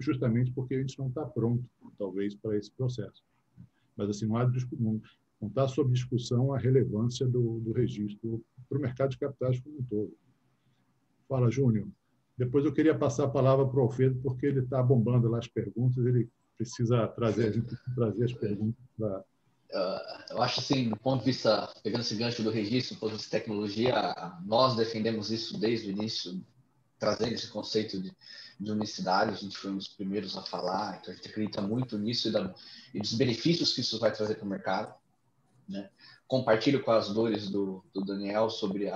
Justamente porque a gente não está pronto, talvez, para esse processo. Mas assim, não está sob discussão a relevância do registro para o mercado de capitais como um todo. Fala, Júnior. Depois eu queria passar a palavra para o Alfredo, porque ele está bombando lá as perguntas, ele precisa trazer as perguntas para... Eu acho assim, do ponto de vista, pegando esse gancho do registro, do ponto de vista de tecnologia, nós defendemos isso desde o início, trazendo esse conceito de unicidade, a gente foi um dos primeiros a falar, então a gente acredita muito nisso e dos benefícios que isso vai trazer para o mercado, né? Compartilho com as dores do Daniel sobre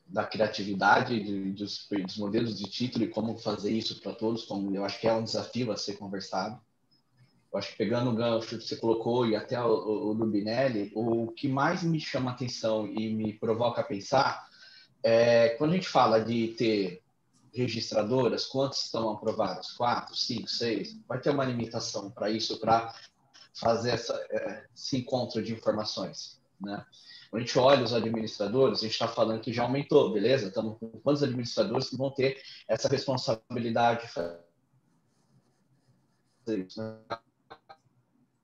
da criatividade, dos modelos de título e como fazer isso para todos, como eu acho que é um desafio a ser conversado. Eu acho que pegando o gancho que você colocou e até o do Binelli, o que mais me chama a atenção e me provoca a pensar é quando a gente fala de ter registradoras, quantas estão aprovadas? 4, 5, 6? Vai ter uma limitação para isso, para fazer esse encontro de informações, né? Quando a gente olha os administradores, a gente está falando que já aumentou, beleza? Estamos com quantos administradores que vão ter essa responsabilidade de fazer isso, né?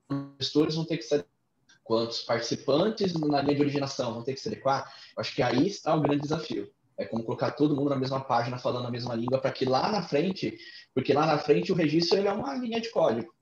Os gestores vão ter que ser quantos participantes na linha de originação vão ter que se adequar. Eu acho que aí está o grande desafio. É como colocar todo mundo na mesma página, falando a mesma língua, para que lá na frente, porque lá na frente o registro ele é uma linha de código.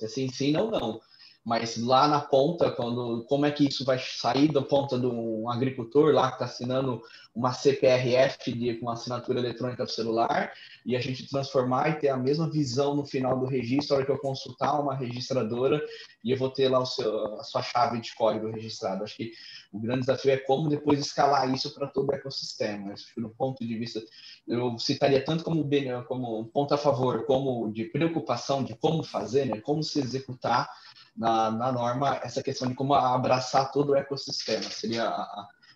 Assim, sim, não. Mas lá na ponta, como é que isso vai sair da ponta de um agricultor lá que está assinando uma CPRF com assinatura eletrônica do celular e a gente transformar e ter a mesma visão no final do registro, na hora que eu consultar uma registradora e eu vou ter lá a sua chave de código registrado. Acho que o grande desafio é como depois escalar isso para todo o ecossistema. Acho que, do ponto de vista, eu citaria tanto como um ponto a favor, como de preocupação de como fazer, né, como se executar na norma, essa questão de como abraçar todo o ecossistema.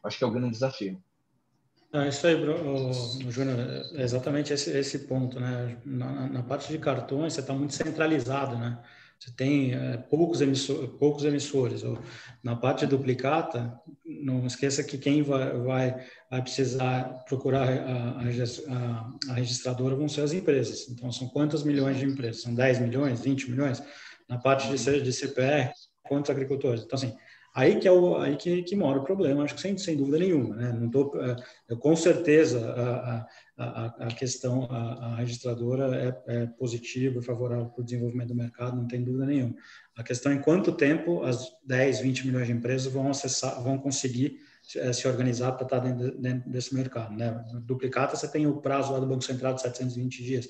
Acho que é o grande desafio. Isso aí, Júnior, é exatamente esse ponto, né? Na parte de cartões, você está muito centralizado, né? Você tem poucos emissores. Na parte de duplicata, não esqueça que quem vai precisar procurar a registradora vão ser as empresas. Então, são quantas milhões de empresas? São 10 milhões, 20 milhões? Na parte de CPR, quantos agricultores? Então, assim, aí que mora o problema, acho que sem dúvida nenhuma, né? Não com certeza a questão, a registradora é positiva e favorável para o desenvolvimento do mercado, não tem dúvida nenhuma. A questão é em quanto tempo as 10, 20 milhões de empresas vão conseguir se organizar para estar dentro desse mercado, né? Duplicata, você tem o prazo lá do Banco Central de 720 dias.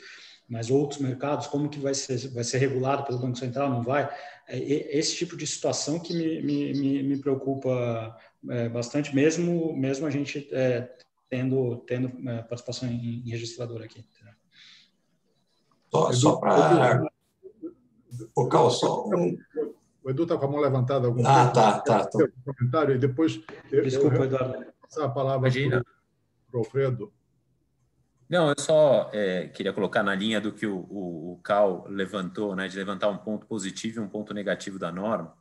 Mas outros mercados, como que vai ser regulado pelo Banco Central? Não vai? Esse tipo de situação que me preocupa bastante, mesmo a gente tendo participação em registradora aqui. Só para... O Cal, O Edu está com a mão levantada. Tá. Comentário, e depois... Desculpa, Eduardo. Vou passar a palavra para o Alfredo. Não, eu só queria colocar na linha do que o Cal levantou, né, de levantar um ponto positivo e um ponto negativo da norma.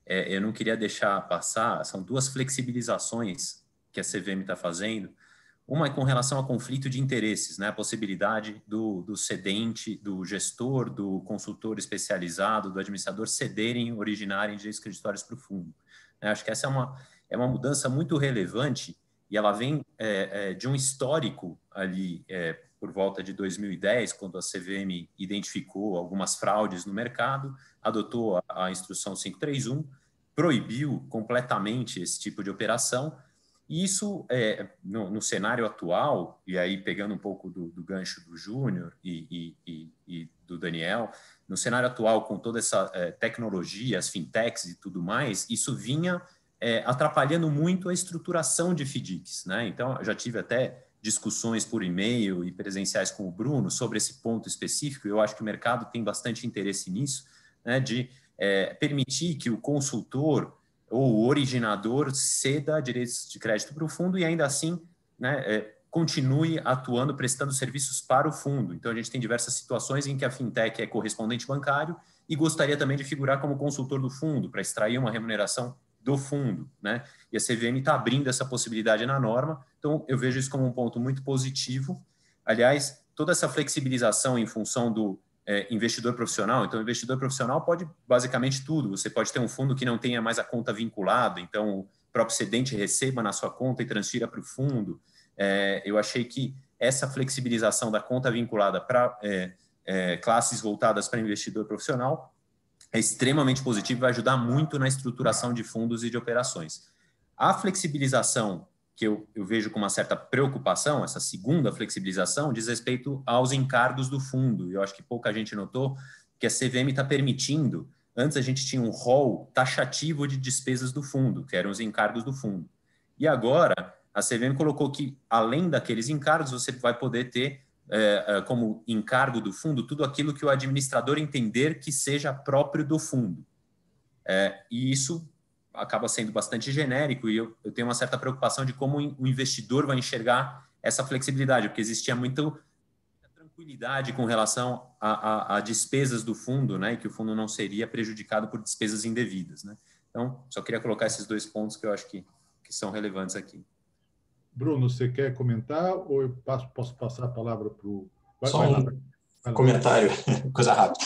eu não queria deixar passar, são duas flexibilizações que a CVM está fazendo. Uma é com relação ao conflito de interesses, né? A possibilidade do cedente, do gestor, do consultor especializado, do administrador cederem, originarem direitos creditórios para o fundo. Acho que essa é uma mudança muito relevante e ela vem de um histórico ali por volta de 2010, quando a CVM identificou algumas fraudes no mercado, adotou a instrução 531, proibiu completamente esse tipo de operação. E isso, no cenário atual, e aí pegando um pouco do gancho do Júnior e do Daniel, no cenário atual, com toda essa tecnologia, as fintechs e tudo mais, isso vinha atrapalhando muito a estruturação de FDICs, né? Então, eu já tive até discussões por e-mail e presenciais com o Bruno sobre esse ponto específico, e eu acho que o mercado tem bastante interesse nisso, né, de permitir que o consultor ou o originador ceda direitos de crédito para o fundo e ainda assim, né, continue atuando, prestando serviços para o fundo. Então, a gente tem diversas situações em que a fintech é correspondente bancário e gostaria também de figurar como consultor do fundo para extrair uma remuneração do fundo, né? E a CVM está abrindo essa possibilidade na norma, então eu vejo isso como um ponto muito positivo. Aliás, toda essa flexibilização em função do investidor profissional, então o investidor profissional pode basicamente tudo, você pode ter um fundo que não tenha mais a conta vinculada, então o próprio cedente receba na sua conta e transfira para o fundo. Eu achei que essa flexibilização da conta vinculada para classes voltadas para investidor profissional é extremamente positivo e vai ajudar muito na estruturação de fundos e de operações. A flexibilização que eu vejo com uma certa preocupação, essa segunda flexibilização, diz respeito aos encargos do fundo. Eu acho que pouca gente notou que a CVM está permitindo, antes a gente tinha um rol taxativo de despesas do fundo, que eram os encargos do fundo. E agora a CVM colocou que, além daqueles encargos, você vai poder ter como encargo do fundo tudo aquilo que o administrador entender que seja próprio do fundo. E isso acaba sendo bastante genérico e eu tenho uma certa preocupação de como o investidor vai enxergar essa flexibilidade, porque existia muita tranquilidade com relação a despesas do fundo, né, e que o fundo não seria prejudicado por despesas indevidas, né? Então, só queria colocar esses dois pontos que eu acho que são relevantes aqui. Bruno, você quer comentar ou eu posso passar a palavra para o... Só um comentário, coisa rápida.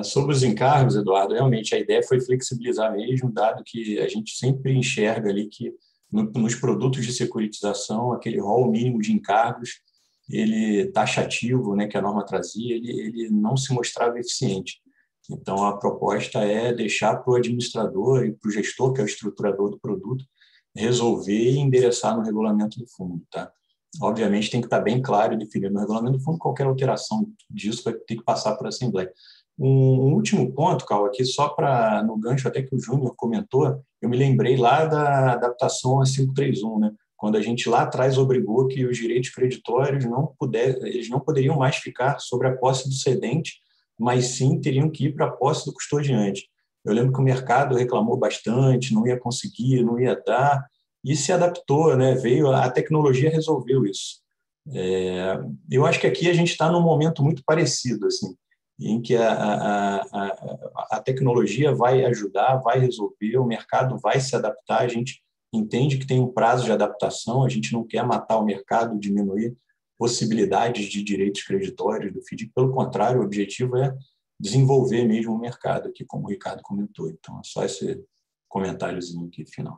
Sobre os encargos, Eduardo, realmente a ideia foi flexibilizar mesmo, dado que a gente sempre enxerga ali que nos produtos de securitização, aquele rol mínimo de encargos, ele taxativo, né, que a norma trazia, ele não se mostrava eficiente. Então, a proposta é deixar para o administrador e para o gestor, que é o estruturador do produto, resolver e endereçar no regulamento do fundo, tá? Obviamente, tem que estar bem claro e definido no regulamento do fundo, qualquer alteração disso vai ter que passar por Assembleia. Um último ponto, Cal, aqui, só para, no gancho até que o Júnior comentou, eu me lembrei lá da adaptação a 531, né? Quando a gente lá atrás obrigou que os direitos creditórios eles não poderiam mais ficar sobre a posse do cedente, mas sim teriam que ir para a posse do custodiante. Eu lembro que o mercado reclamou bastante, não ia conseguir, não ia dar, e se adaptou, né? A tecnologia resolveu isso. Eu acho que aqui a gente está num momento muito parecido, assim, em que a tecnologia vai ajudar, vai resolver, o mercado vai se adaptar, a gente entende que tem um prazo de adaptação, a gente não quer matar o mercado, diminuir possibilidades de direitos creditórios do FDIC, pelo contrário, o objetivo é desenvolver mesmo o mercado, aqui, como o Ricardo comentou. Então, é só esse comentáriozinho aqui final.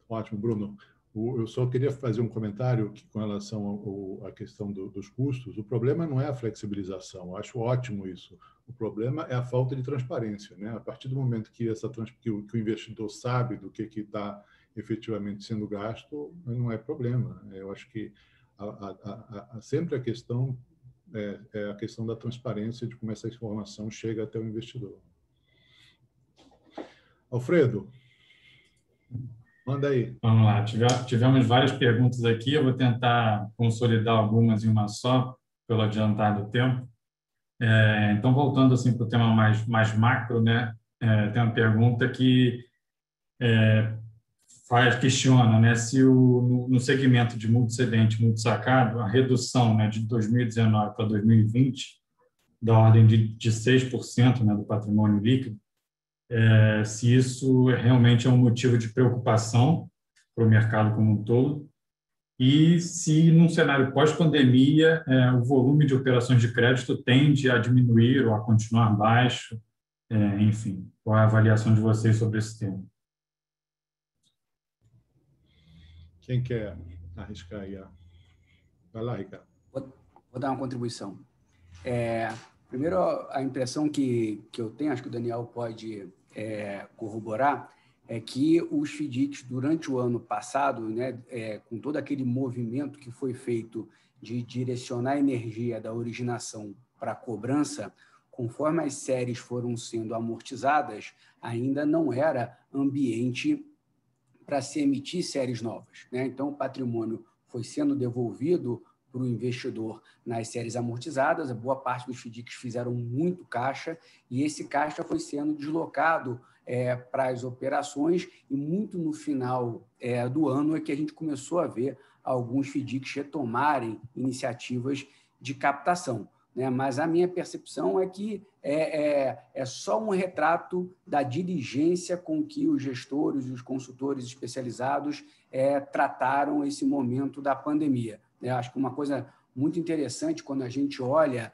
Ótimo, Bruno. Eu só queria fazer um comentário com relação à questão dos custos. O problema não é a flexibilização, eu acho ótimo isso. O problema é a falta de transparência, né? A partir do momento que o investidor sabe do que está efetivamente sendo gasto, não é problema. Eu acho que sempre a questão é a questão da transparência, de como essa informação chega até o investidor. Alfredo, manda aí. Vamos lá. Tivemos várias perguntas aqui. Eu vou tentar consolidar algumas em uma só, pelo adiantar do tempo. Então, voltando assim, para o tema mais macro, né? Tem uma pergunta que questiona, né, se no segmento de multicedente, multisacado, a redução, né, de 2019 para 2020 da ordem de 6%, né, do patrimônio líquido, se isso realmente é um motivo de preocupação para o mercado como um todo, e se, num cenário pós-pandemia, o volume de operações de crédito tende a diminuir ou a continuar baixo, enfim, qual é a avaliação de vocês sobre esse tema? Quem quer arriscar aí? Vai lá, Ricardo. Vou dar uma contribuição. Primeiro, a impressão que eu tenho, acho que o Daniel pode corroborar, é que os FDICs, durante o ano passado, né, com todo aquele movimento que foi feito de direcionar a energia da originação para a cobrança, conforme as séries foram sendo amortizadas, ainda não era ambiente para se emitir séries novas, né? Então, o patrimônio foi sendo devolvido para o investidor nas séries amortizadas, a boa parte dos FDICs fizeram muito caixa, e esse caixa foi sendo deslocado para as operações, e muito no final do ano é que a gente começou a ver alguns FDICs retomarem iniciativas de captação, né? Mas a minha percepção é que é só um retrato da diligência com que os gestores e os consultores especializados trataram esse momento da pandemia. Eu acho que uma coisa muito interessante, quando a gente olha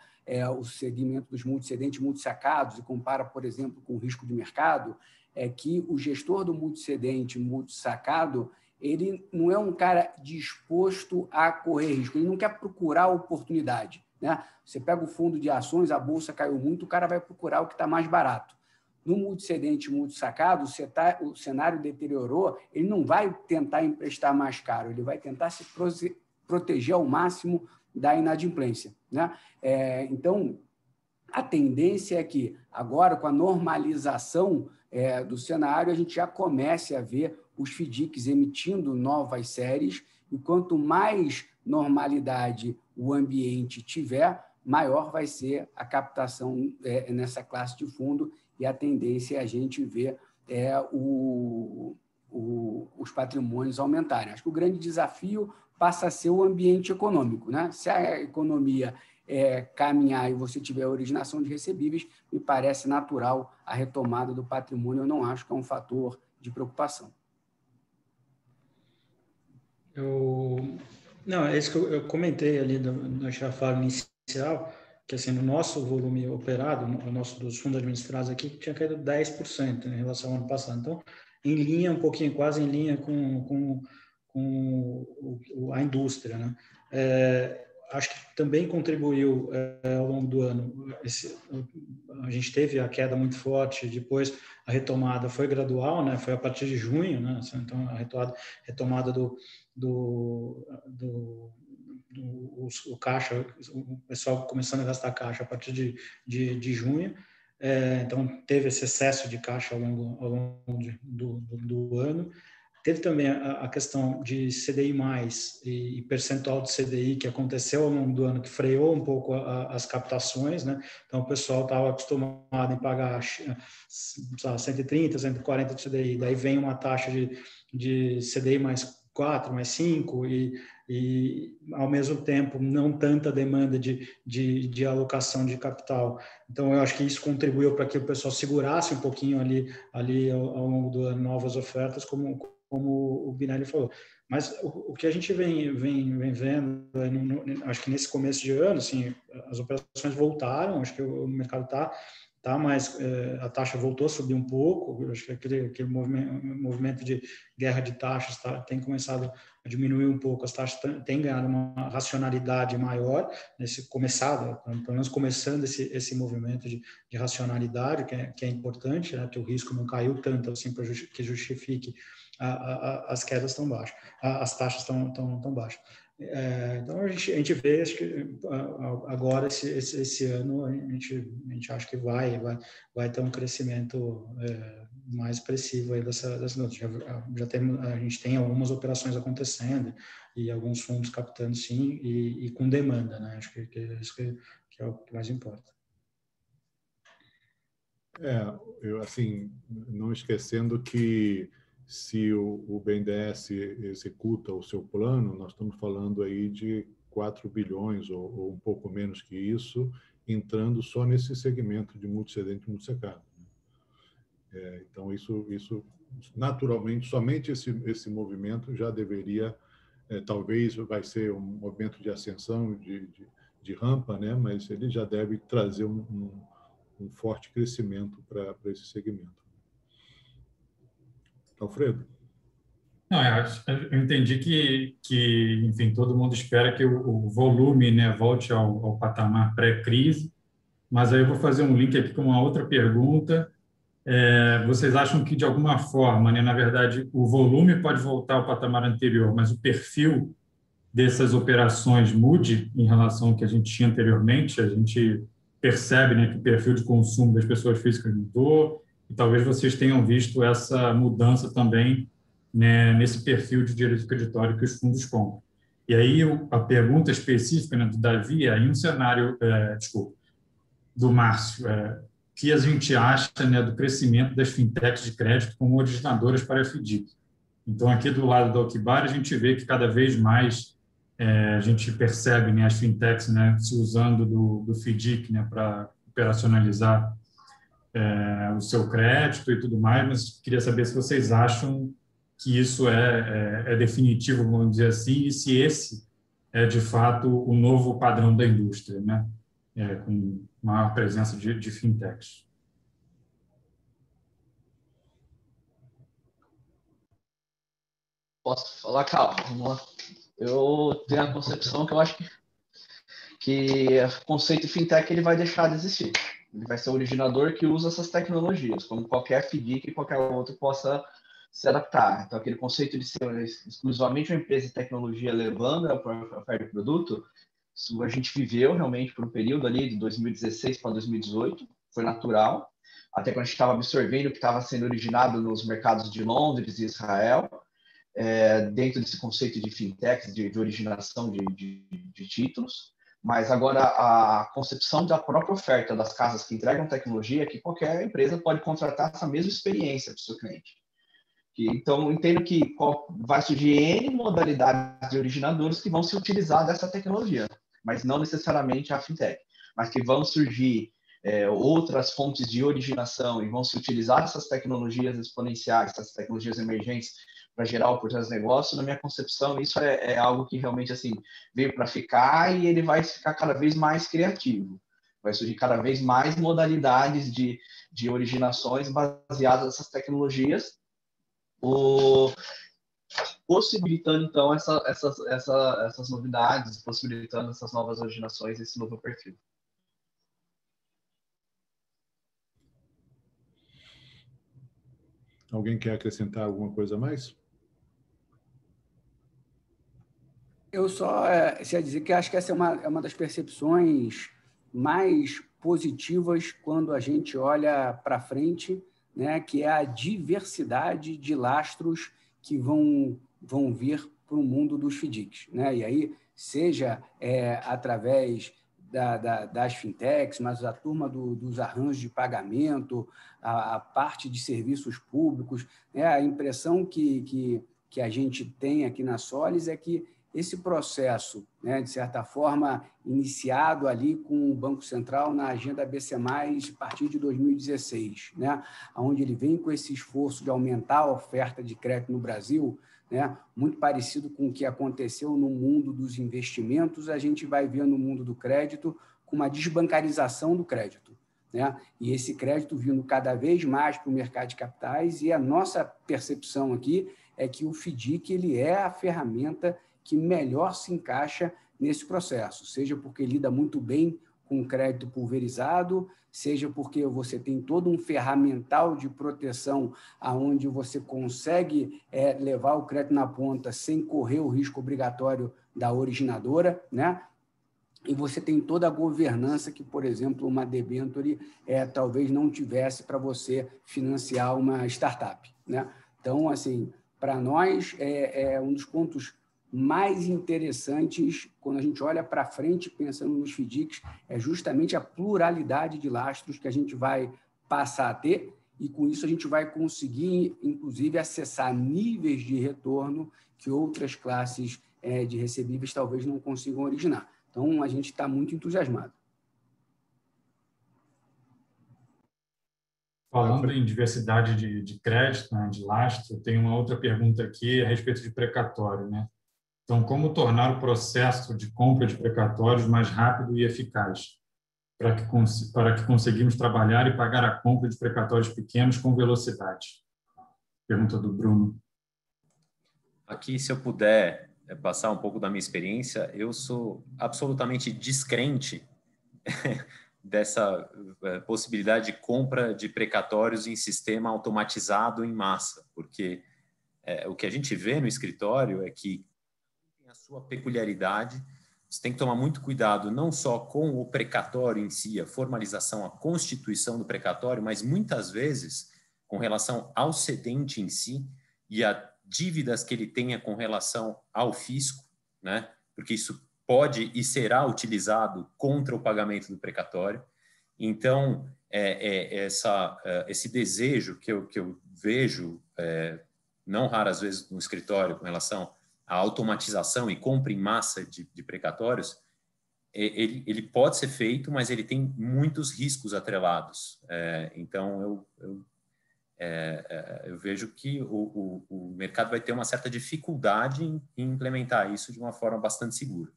o segmento dos multicedentes e multissacados e compara, por exemplo, com o risco de mercado, é que o gestor do multicedente e multissacado, ele não é um cara disposto a correr risco, ele não quer procurar oportunidade, né? Você pega o fundo de ações, a bolsa caiu muito, o cara vai procurar o que está mais barato. No multicedente e multissacado, o cenário deteriorou, ele não vai tentar emprestar mais caro, ele vai tentar se proteger ao máximo da inadimplência, né? Então, a tendência é que, agora, com a normalização do cenário, a gente já comece a ver os FDICs emitindo novas séries, e quanto mais normalidade o ambiente tiver, maior vai ser a captação nessa classe de fundo, e a tendência é a gente ver os patrimônios aumentarem. Acho que o grande desafio passa a ser o ambiente econômico, né? Se a economia caminhar e você tiver originação de recebíveis, me parece natural a retomada do patrimônio. Eu não acho que é um fator de preocupação. Não, é isso que eu comentei ali na fala inicial, que assim, no nosso volume operado, o nosso dos fundos administrados aqui, tinha caído 10% em relação ao ano passado. Então, em linha, um pouquinho, quase em linha com a indústria, né? Acho que também contribuiu ao longo do ano. A gente teve a queda muito forte, depois a retomada foi gradual, né? Foi a partir de junho, né? Então, a retomada o caixa, o pessoal começando a gastar caixa a partir de junho. Então, teve esse excesso de caixa ao longo do ano. Teve também a questão de CDI+, e percentual de CDI que aconteceu ao longo do ano, que freou um pouco as captações, né? Então, o pessoal estava acostumado em pagar 130, 140 de CDI, daí vem uma taxa de CDI mais 4, mais 5, e ao mesmo tempo, não tanta demanda de alocação de capital. Então, eu acho que isso contribuiu para que o pessoal segurasse um pouquinho ali ao longo do ano novas ofertas, como o Binelli falou. Mas o que a gente vem vendo, acho que nesse começo de ano, assim, as operações voltaram, acho que o mercado tá, mas a taxa voltou a subir um pouco, acho que aquele movimento de guerra de taxas tem começado a diminuir um pouco, as taxas têm ganhado uma racionalidade maior, pelo menos começando esse movimento de racionalidade, que é importante, né, que o risco não caiu tanto assim para que justifique as quedas tão baixas, as taxas tão baixas. Então, a gente vê, acho que agora, esse ano, a gente acha que vai ter um crescimento mais expressivo aí dessa noite. A gente tem algumas operações acontecendo e alguns fundos captando, sim, e com demanda, né? Acho que isso que é o que mais importa. Eu, assim, não esquecendo que se o BNDES executa o seu plano, nós estamos falando aí de 4 bilhões ou um pouco menos que isso entrando só nesse segmento de multicedente e multissecado. Então, isso naturalmente, somente esse movimento já deveria, talvez vai ser um movimento de ascensão, de rampa, né? Mas ele já deve trazer um forte crescimento para esse segmento. Alfredo? Não, eu entendi que, enfim, todo mundo espera que o volume, né, volte ao patamar pré-crise, mas aí eu vou fazer um link aqui com uma outra pergunta. Vocês acham que, de alguma forma, né, na verdade, o volume pode voltar ao patamar anterior, mas o perfil dessas operações mude em relação ao que a gente tinha anteriormente? A gente percebe, né, que o perfil de consumo das pessoas físicas mudou, e talvez vocês tenham visto essa mudança também, né, nesse perfil de direito creditório que os fundos compram. E aí a pergunta específica, né, do Davi é, em um cenário, do Márcio, que a gente acha, né, do crescimento das fintechs de crédito como originadoras para a FDIC. Então, aqui do lado da Alquibar, a gente vê que cada vez mais a gente percebe, né, as fintechs, né, se usando do FDIC, né, para operacionalizar o seu crédito e tudo mais, mas queria saber se vocês acham que isso é definitivo, vamos dizer assim, e se esse é, de fato, o novo padrão da indústria, né? Com maior presença de fintechs. Posso falar, calma, vamos lá. Eu tenho a concepção que eu acho que o conceito fintech ele vai deixar de existir. Ele vai ser o originador que usa essas tecnologias, como qualquer FDIC e qualquer outro possa se adaptar. Então, aquele conceito de ser exclusivamente uma empresa de tecnologia levando a oferta de produto, isso a gente viveu realmente por um período ali de 2016 para 2018, foi natural, até quando a gente estava absorvendo o que estava sendo originado nos mercados de Londres e Israel, dentro desse conceito de fintech, de originação de títulos. Mas agora a concepção da própria oferta das casas que entregam tecnologia é que qualquer empresa pode contratar essa mesma experiência para o seu cliente. Então, entendo que vai surgir N modalidades de originadores que vão se utilizar dessa tecnologia, mas não necessariamente a fintech, mas que vão surgir outras fontes de originação e vão se utilizar essas tecnologias exponenciais, essas tecnologias emergentes para gerar oportunidades de negócio. Na minha concepção, isso é algo que realmente assim veio para ficar e ele vai ficar cada vez mais criativo. Vai surgir cada vez mais modalidades de originações baseadas nessas tecnologias, possibilitando, então, essas novidades, possibilitando essas novas originações, esse novo perfil. Alguém quer acrescentar alguma coisa a mais? Eu só ia dizer que acho que essa é uma das percepções mais positivas quando a gente olha para frente, né, que é a diversidade de lastros que vão vir para o mundo dos FDICs, né? E aí, seja através das fintechs, mas a turma dos arranjos de pagamento, a parte de serviços públicos, né? A impressão que a gente tem aqui na Solis é que esse processo, né, de certa forma, iniciado ali com o Banco Central na agenda BC+, a partir de 2016, né, onde ele vem com esse esforço de aumentar a oferta de crédito no Brasil, né, muito parecido com o que aconteceu no mundo dos investimentos, a gente vai ver no mundo do crédito com uma desbancarização do crédito, né, e esse crédito vindo cada vez mais para o mercado de capitais, e a nossa percepção aqui é que o FDIC ele é a ferramenta que melhor se encaixa nesse processo, seja porque lida muito bem com o crédito pulverizado, seja porque você tem todo um ferramental de proteção aonde você consegue levar o crédito na ponta sem correr o risco obrigatório da originadora, né? E você tem toda a governança que, por exemplo, uma debenture talvez não tivesse para você financiar uma startup, né? Então, assim, para nós é um dos pontos mais interessantes quando a gente olha para frente pensando nos FDICs é justamente a pluralidade de lastros que a gente vai passar a ter e com isso a gente vai conseguir, inclusive, acessar níveis de retorno que outras classes de recebíveis talvez não consigam originar. Então, a gente está muito entusiasmado. Falando em diversidade de crédito, né, de lastro, tem uma outra pergunta aqui a respeito de precatório, né? Então, como tornar o processo de compra de precatórios mais rápido e eficaz, para que conseguimos trabalhar e pagar a compra de precatórios pequenos com velocidade? Pergunta do Bruno. Aqui, se eu puder passar um pouco da minha experiência, eu sou absolutamente descrente dessa possibilidade de compra de precatórios em sistema automatizado em massa, porque o que a gente vê no escritório é que tem a sua peculiaridade. Você tem que tomar muito cuidado não só com o precatório em si, a formalização, a constituição do precatório, mas muitas vezes com relação ao cedente em si e a dívidas que ele tenha com relação ao fisco, né? Porque isso pode e será utilizado contra o pagamento do precatório. Então, esse desejo que eu vejo, não raras vezes no escritório, com relação à automatização e compra em massa de precatórios, ele pode ser feito, mas ele tem muitos riscos atrelados. Então, eu vejo que o mercado vai ter uma certa dificuldade em implementar isso de uma forma bastante segura.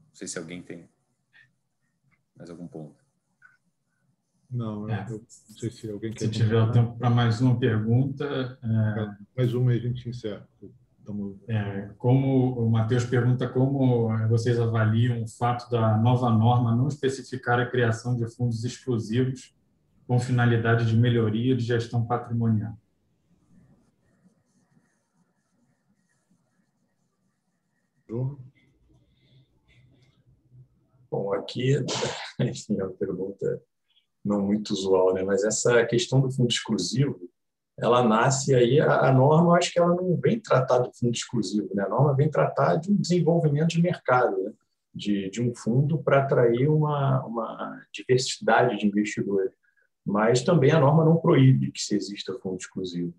Não sei se alguém tem mais algum ponto. Não, eu não sei se alguém quer. Se tiver tempo para mais uma pergunta. Mais uma e a gente encerra. Como o Matheus pergunta, como vocês avaliam o fato da nova norma não especificar a criação de fundos exclusivos com finalidade de melhoria de gestão patrimonial? Bom, aqui, enfim, é uma pergunta não muito usual, né? Mas essa questão do fundo exclusivo, ela nasce aí, a norma, eu acho que ela não vem tratar do fundo exclusivo, né? A norma vem tratar de um desenvolvimento de mercado, né? de um fundo para atrair uma diversidade de investidores. Mas também a norma não proíbe que se exista fundo exclusivo.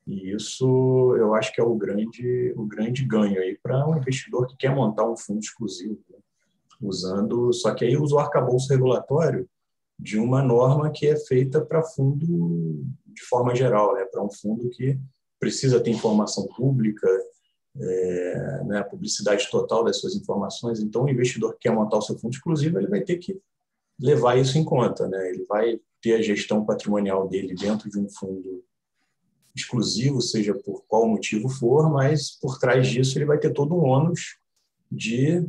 E isso eu acho que é o grande ganho aí para um investidor que quer montar um fundo exclusivo, né? Só que aí usa o arcabouço regulatório de uma norma que é feita para fundo de forma geral, né? Para um fundo que precisa ter informação pública, né? A publicidade total das suas informações. Então, o investidor que quer montar o seu fundo exclusivo, ele vai ter que levar isso em conta, né? Ele vai ter a gestão patrimonial dele dentro de um fundo exclusivo, seja por qual motivo for, mas por trás disso ele vai ter todo um ônus de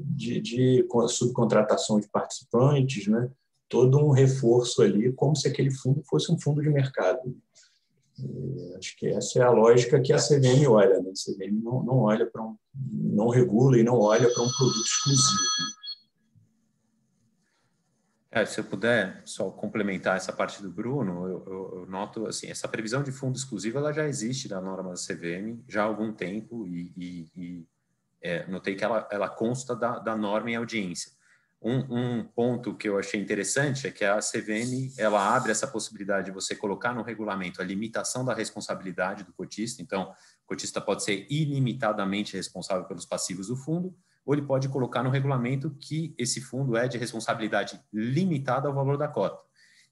subcontratação de participantes, né? Todo um reforço ali, como se aquele fundo fosse um fundo de mercado. E acho que essa é a lógica que a CVM olha, né? A CVM não olha não regula e não olha para um produto exclusivo. Se eu puder só complementar essa parte do Bruno, eu noto assim, essa previsão de fundo exclusivo ela já existe na norma da CVM já há algum tempo e notei que ela consta da norma em audiência. Um ponto que eu achei interessante é que a CVM ela abre essa possibilidade de você colocar no regulamento a limitação da responsabilidade do cotista. Então, o cotista pode ser ilimitadamente responsável pelos passivos do fundo, ou ele pode colocar no regulamento que esse fundo é de responsabilidade limitada ao valor da cota.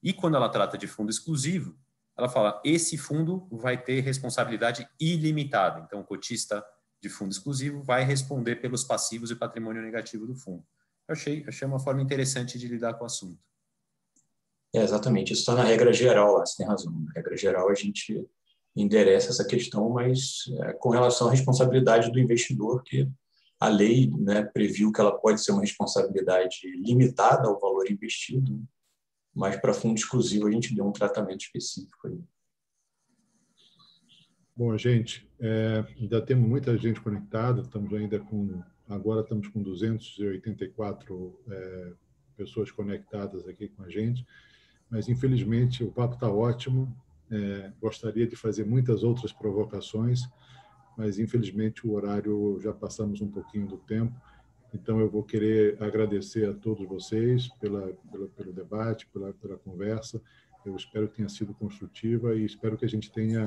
E quando ela trata de fundo exclusivo, ela fala, esse fundo vai ter responsabilidade ilimitada. Então, o cotista de fundo exclusivo vai responder pelos passivos e patrimônio negativo do fundo. Eu achei uma forma interessante de lidar com o assunto. Exatamente, isso está na regra geral lá, você tem razão. Na regra geral, a gente endereça essa questão, mas com relação à responsabilidade do investidor, que a lei, né, previu que ela pode ser uma responsabilidade limitada ao valor investido, mas para fundo exclusivo a gente deu um tratamento específico aí. Bom, gente, ainda temos muita gente conectada, agora estamos com 284 pessoas conectadas aqui com a gente, mas infelizmente o papo está ótimo, gostaria de fazer muitas outras provocações, mas infelizmente o horário, já passamos um pouquinho do tempo, então eu vou querer agradecer a todos vocês pelo debate, pela conversa, eu espero que tenha sido construtiva e espero que a gente tenha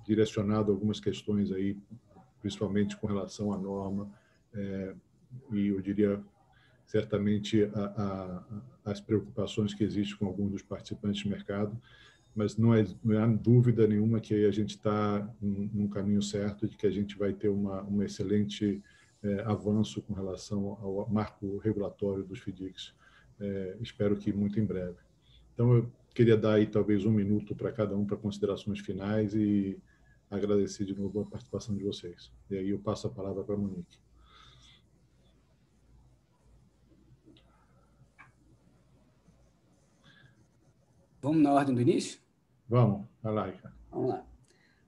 direcionado algumas questões aí, principalmente com relação à norma, e eu diria certamente as preocupações que existem com alguns dos participantes do mercado, mas não há dúvida nenhuma que a gente está num caminho certo de que a gente vai ter um excelente avanço com relação ao marco regulatório dos FDICs. Espero que muito em breve. Então, eu queria dar aí talvez 1 minuto para cada um para considerações finais e agradecer de novo a participação de vocês. E aí eu passo a palavra para a Monique. Vamos na ordem do início? Vamos, vai lá, Ricardo. Vamos lá.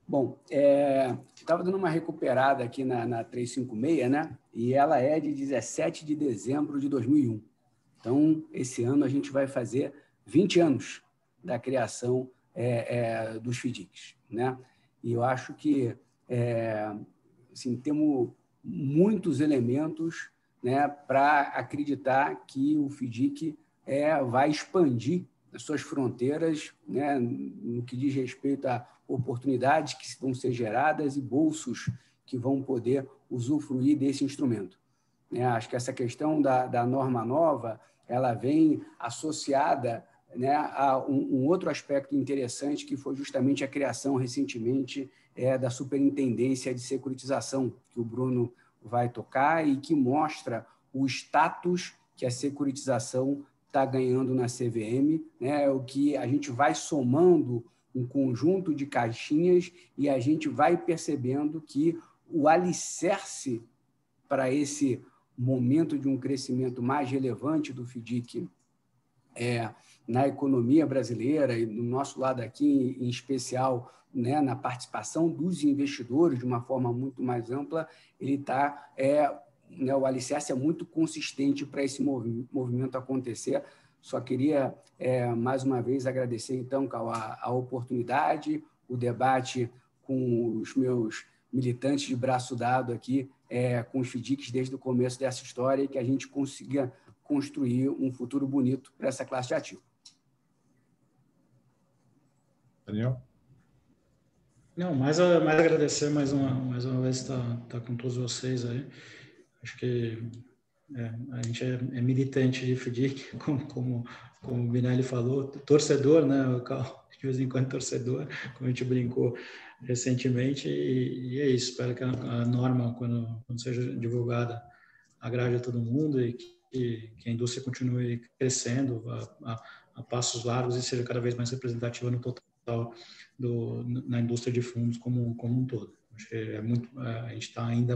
Bom, estava dando uma recuperada aqui na 356, né? E ela é de 17 de dezembro de 2001. Então, esse ano a gente vai fazer 20 anos da criação dos FDICs, né? E eu acho que assim, temos muitos elementos, né, para acreditar que o FDIC vai expandir as suas fronteiras, né, no que diz respeito a oportunidades que vão ser geradas e bolsos que vão poder usufruir desse instrumento. Acho que essa questão da norma nova, ela vem associada, né, a um outro aspecto interessante, que foi justamente a criação recentemente da Superintendência de Securitização, que o Bruno vai tocar e que mostra o status que a securitização está ganhando na CVM, né, o que a gente vai somando um conjunto de caixinhas e a gente vai percebendo que o alicerce para esse momento de um crescimento mais relevante do FDIC na economia brasileira e no nosso lado aqui, em especial, né, na participação dos investidores de uma forma muito mais ampla, ele está, né, o alicerce é muito consistente para esse movimento acontecer. Só queria, mais uma vez, agradecer, então, a oportunidade, o debate com os meus militantes de braço dado aqui, com os FDICs desde o começo dessa história, e que a gente consiga construir um futuro bonito para essa classe de ativo. Daniel? Não, mais agradecer mais uma vez estar com todos vocês aí. Acho que a gente é militante de FDIC, como o Minelli falou, torcedor, né? O Carl, de vez em quando torcedor, como a gente brincou recentemente, e é isso. Espero que a norma, quando seja divulgada, agrade a todo mundo e que a indústria continue crescendo a passos largos e seja cada vez mais representativa no total na indústria de fundos como um todo. Acho que a gente está ainda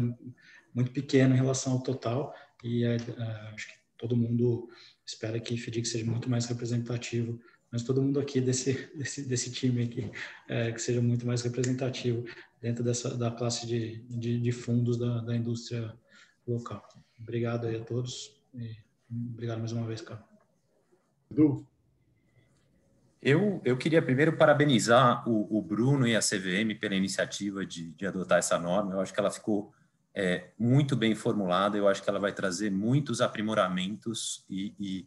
muito pequeno em relação ao total e acho que todo mundo espera que o FDIC seja muito mais representativo, mas todo mundo aqui desse time aqui que seja muito mais representativo dentro da classe de fundos da indústria local. Obrigado aí a todos e obrigado mais uma vez, cara. Edu? Eu queria primeiro parabenizar o Bruno e a CVM pela iniciativa de adotar essa norma. Eu acho que ela ficou muito bem formulada, eu acho que ela vai trazer muitos aprimoramentos e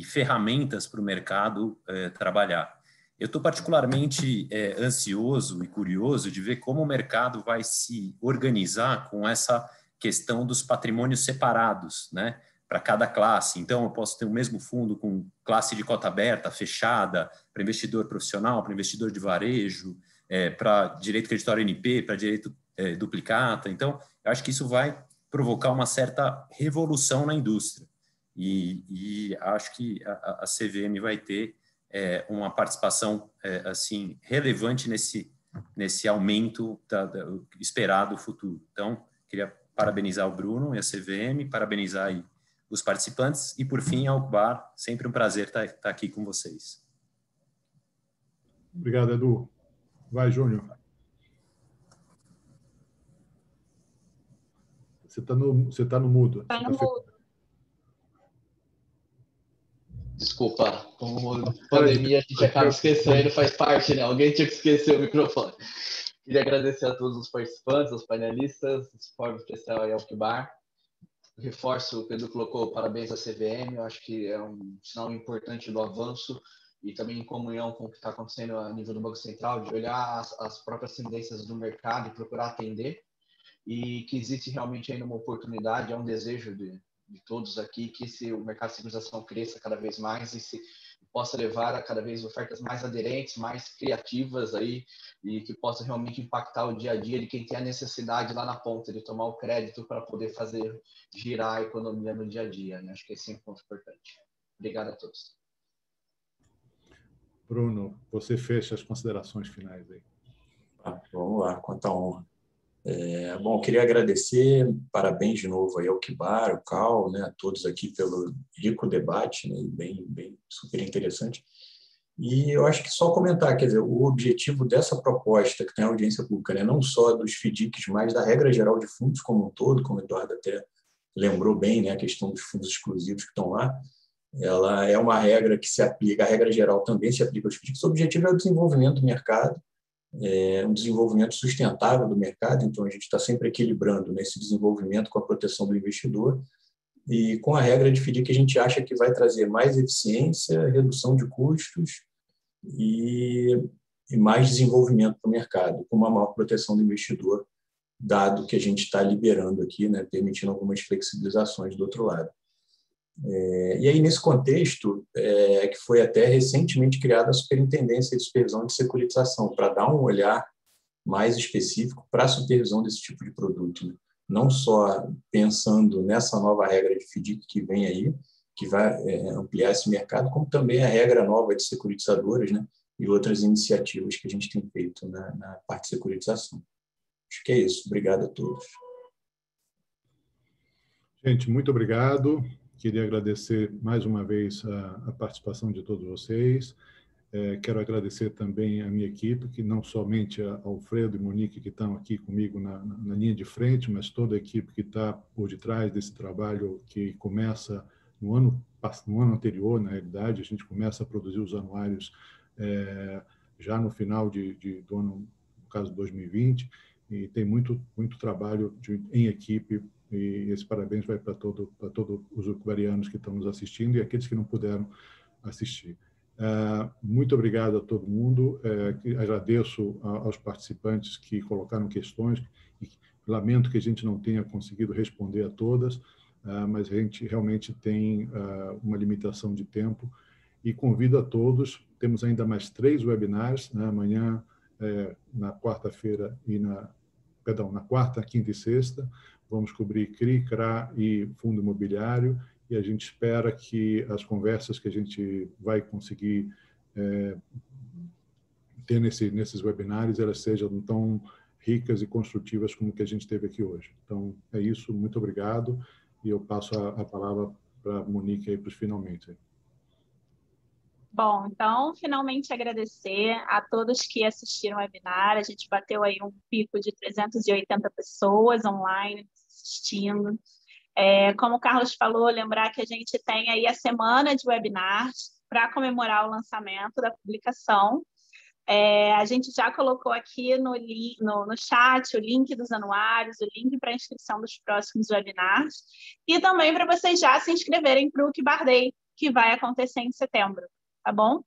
ferramentas para o mercado trabalhar. Eu estou particularmente ansioso e curioso de ver como o mercado vai se organizar com essa questão dos patrimônios separados, né, para cada classe. Então, eu posso ter o mesmo fundo com classe de cota aberta, fechada, para investidor profissional, para investidor de varejo, para direito creditório NP, para direito duplicata. Então, eu acho que isso vai provocar uma certa revolução na indústria. E acho que a CVM vai ter uma participação assim relevante nesse aumento esperado futuro. Então, queria parabenizar o Bruno e a CVM, parabenizar aí os participantes e, por fim, a Alcbar. Sempre um prazer estar aqui com vocês. Obrigado, Edu. Vai, Júnior. Você está no mudo. Está no mudo. Desculpa, como pandemia a gente acaba esquecendo, faz parte, né? Alguém tinha que esquecer o microfone. Queria agradecer a todos os participantes, aos painelistas, esse fórum especial aí ao Alcbar. Reforço o que o Edu colocou, parabéns à CVM, eu acho que é um sinal importante do avanço e também em comunhão com o que está acontecendo a nível do Banco Central, de olhar as próprias tendências do mercado e procurar atender. e que existe realmente ainda uma oportunidade, é um desejo de todos aqui, que o mercado de securitização cresça cada vez mais e possa levar a cada vez ofertas mais aderentes, mais criativas aí, e que possa realmente impactar o dia a dia de quem tem a necessidade lá na ponta de tomar o crédito para poder fazer girar a economia no dia a dia, né? Acho que esse é um ponto importante. Obrigado a todos. Bruno, você fecha as considerações finais aí. Vamos lá, quanta honra. Bom, queria agradecer, parabéns de novo aí ao Kibar, ao Cal, né, a todos aqui pelo rico debate, né, bem super interessante. E eu acho que só comentar, quer dizer, o objetivo dessa proposta que tem a audiência pública, né, não só dos FDICs, mas da regra geral de fundos como um todo, como o Eduardo até lembrou bem, né, a questão dos fundos exclusivos que estão lá, ela é uma regra que se aplica, a regra geral também se aplica aos FDICs. O objetivo é o desenvolvimento do mercado, um desenvolvimento sustentável do mercado, então a gente está sempre equilibrando nesse desenvolvimento com a proteção do investidor e com a regra de FDIC que a gente acha que vai trazer mais eficiência, redução de custos e mais desenvolvimento para o mercado, com uma maior proteção do investidor, dado que a gente está liberando aqui, né, permitindo algumas flexibilizações do outro lado. E aí, nesse contexto, que foi até recentemente criada a Superintendência de Supervisão de Securitização, para dar um olhar mais específico para a supervisão desse tipo de produto, né? Não só pensando nessa nova regra de FDIC que vem aí, que vai ampliar esse mercado, como também a regra nova de securitizadoras, né? E outras iniciativas que a gente tem feito na parte de securitização. Acho que é isso. Obrigado a todos. Gente, muito obrigado. Queria agradecer mais uma vez a participação de todos vocês. Quero agradecer também a minha equipe, que não somente a Alfredo e Monique, que estão aqui comigo na linha de frente, mas toda a equipe que está por detrás desse trabalho que começa no ano anterior, na realidade. A gente começa a produzir os anuários já no final do ano, no caso 2020, e tem muito trabalho em equipe. E esse parabéns vai para todos os ucubarianos que estão nos assistindo e aqueles que não puderam assistir. Muito obrigado a todo mundo. Agradeço aos participantes que colocaram questões. Lamento que a gente não tenha conseguido responder a todas, mas a gente realmente tem uma limitação de tempo. E convido a todos, temos ainda mais 3 webinars, né? Amanhã, na quarta-feira na quarta, quinta e sexta. Vamos cobrir CRI, CRA e fundo imobiliário, e a gente espera que as conversas que a gente vai conseguir ter nesses webinários, elas sejam tão ricas e construtivas como que a gente teve aqui hoje. Então, é isso, muito obrigado, e eu passo a palavra para a Monique aí para os finalmente. Bom, então, finalmente agradecer a todos que assistiram ao webinar. A gente bateu aí um pico de 380 pessoas online assistindo. Como o Carlos falou, lembrar que a gente tem aí a semana de webinars para comemorar o lançamento da publicação. A gente já colocou aqui no chat o link dos anuários, o link para a inscrição dos próximos webinars e também para vocês já se inscreverem para o Kibar Day, que vai acontecer em setembro, tá bom?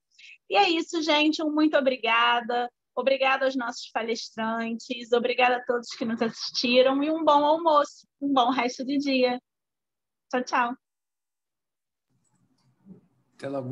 E é isso, gente. Muito obrigada. Obrigada aos nossos palestrantes. Obrigada a todos que nos assistiram e um bom almoço, um bom resto de dia. Tchau, tchau. Até logo.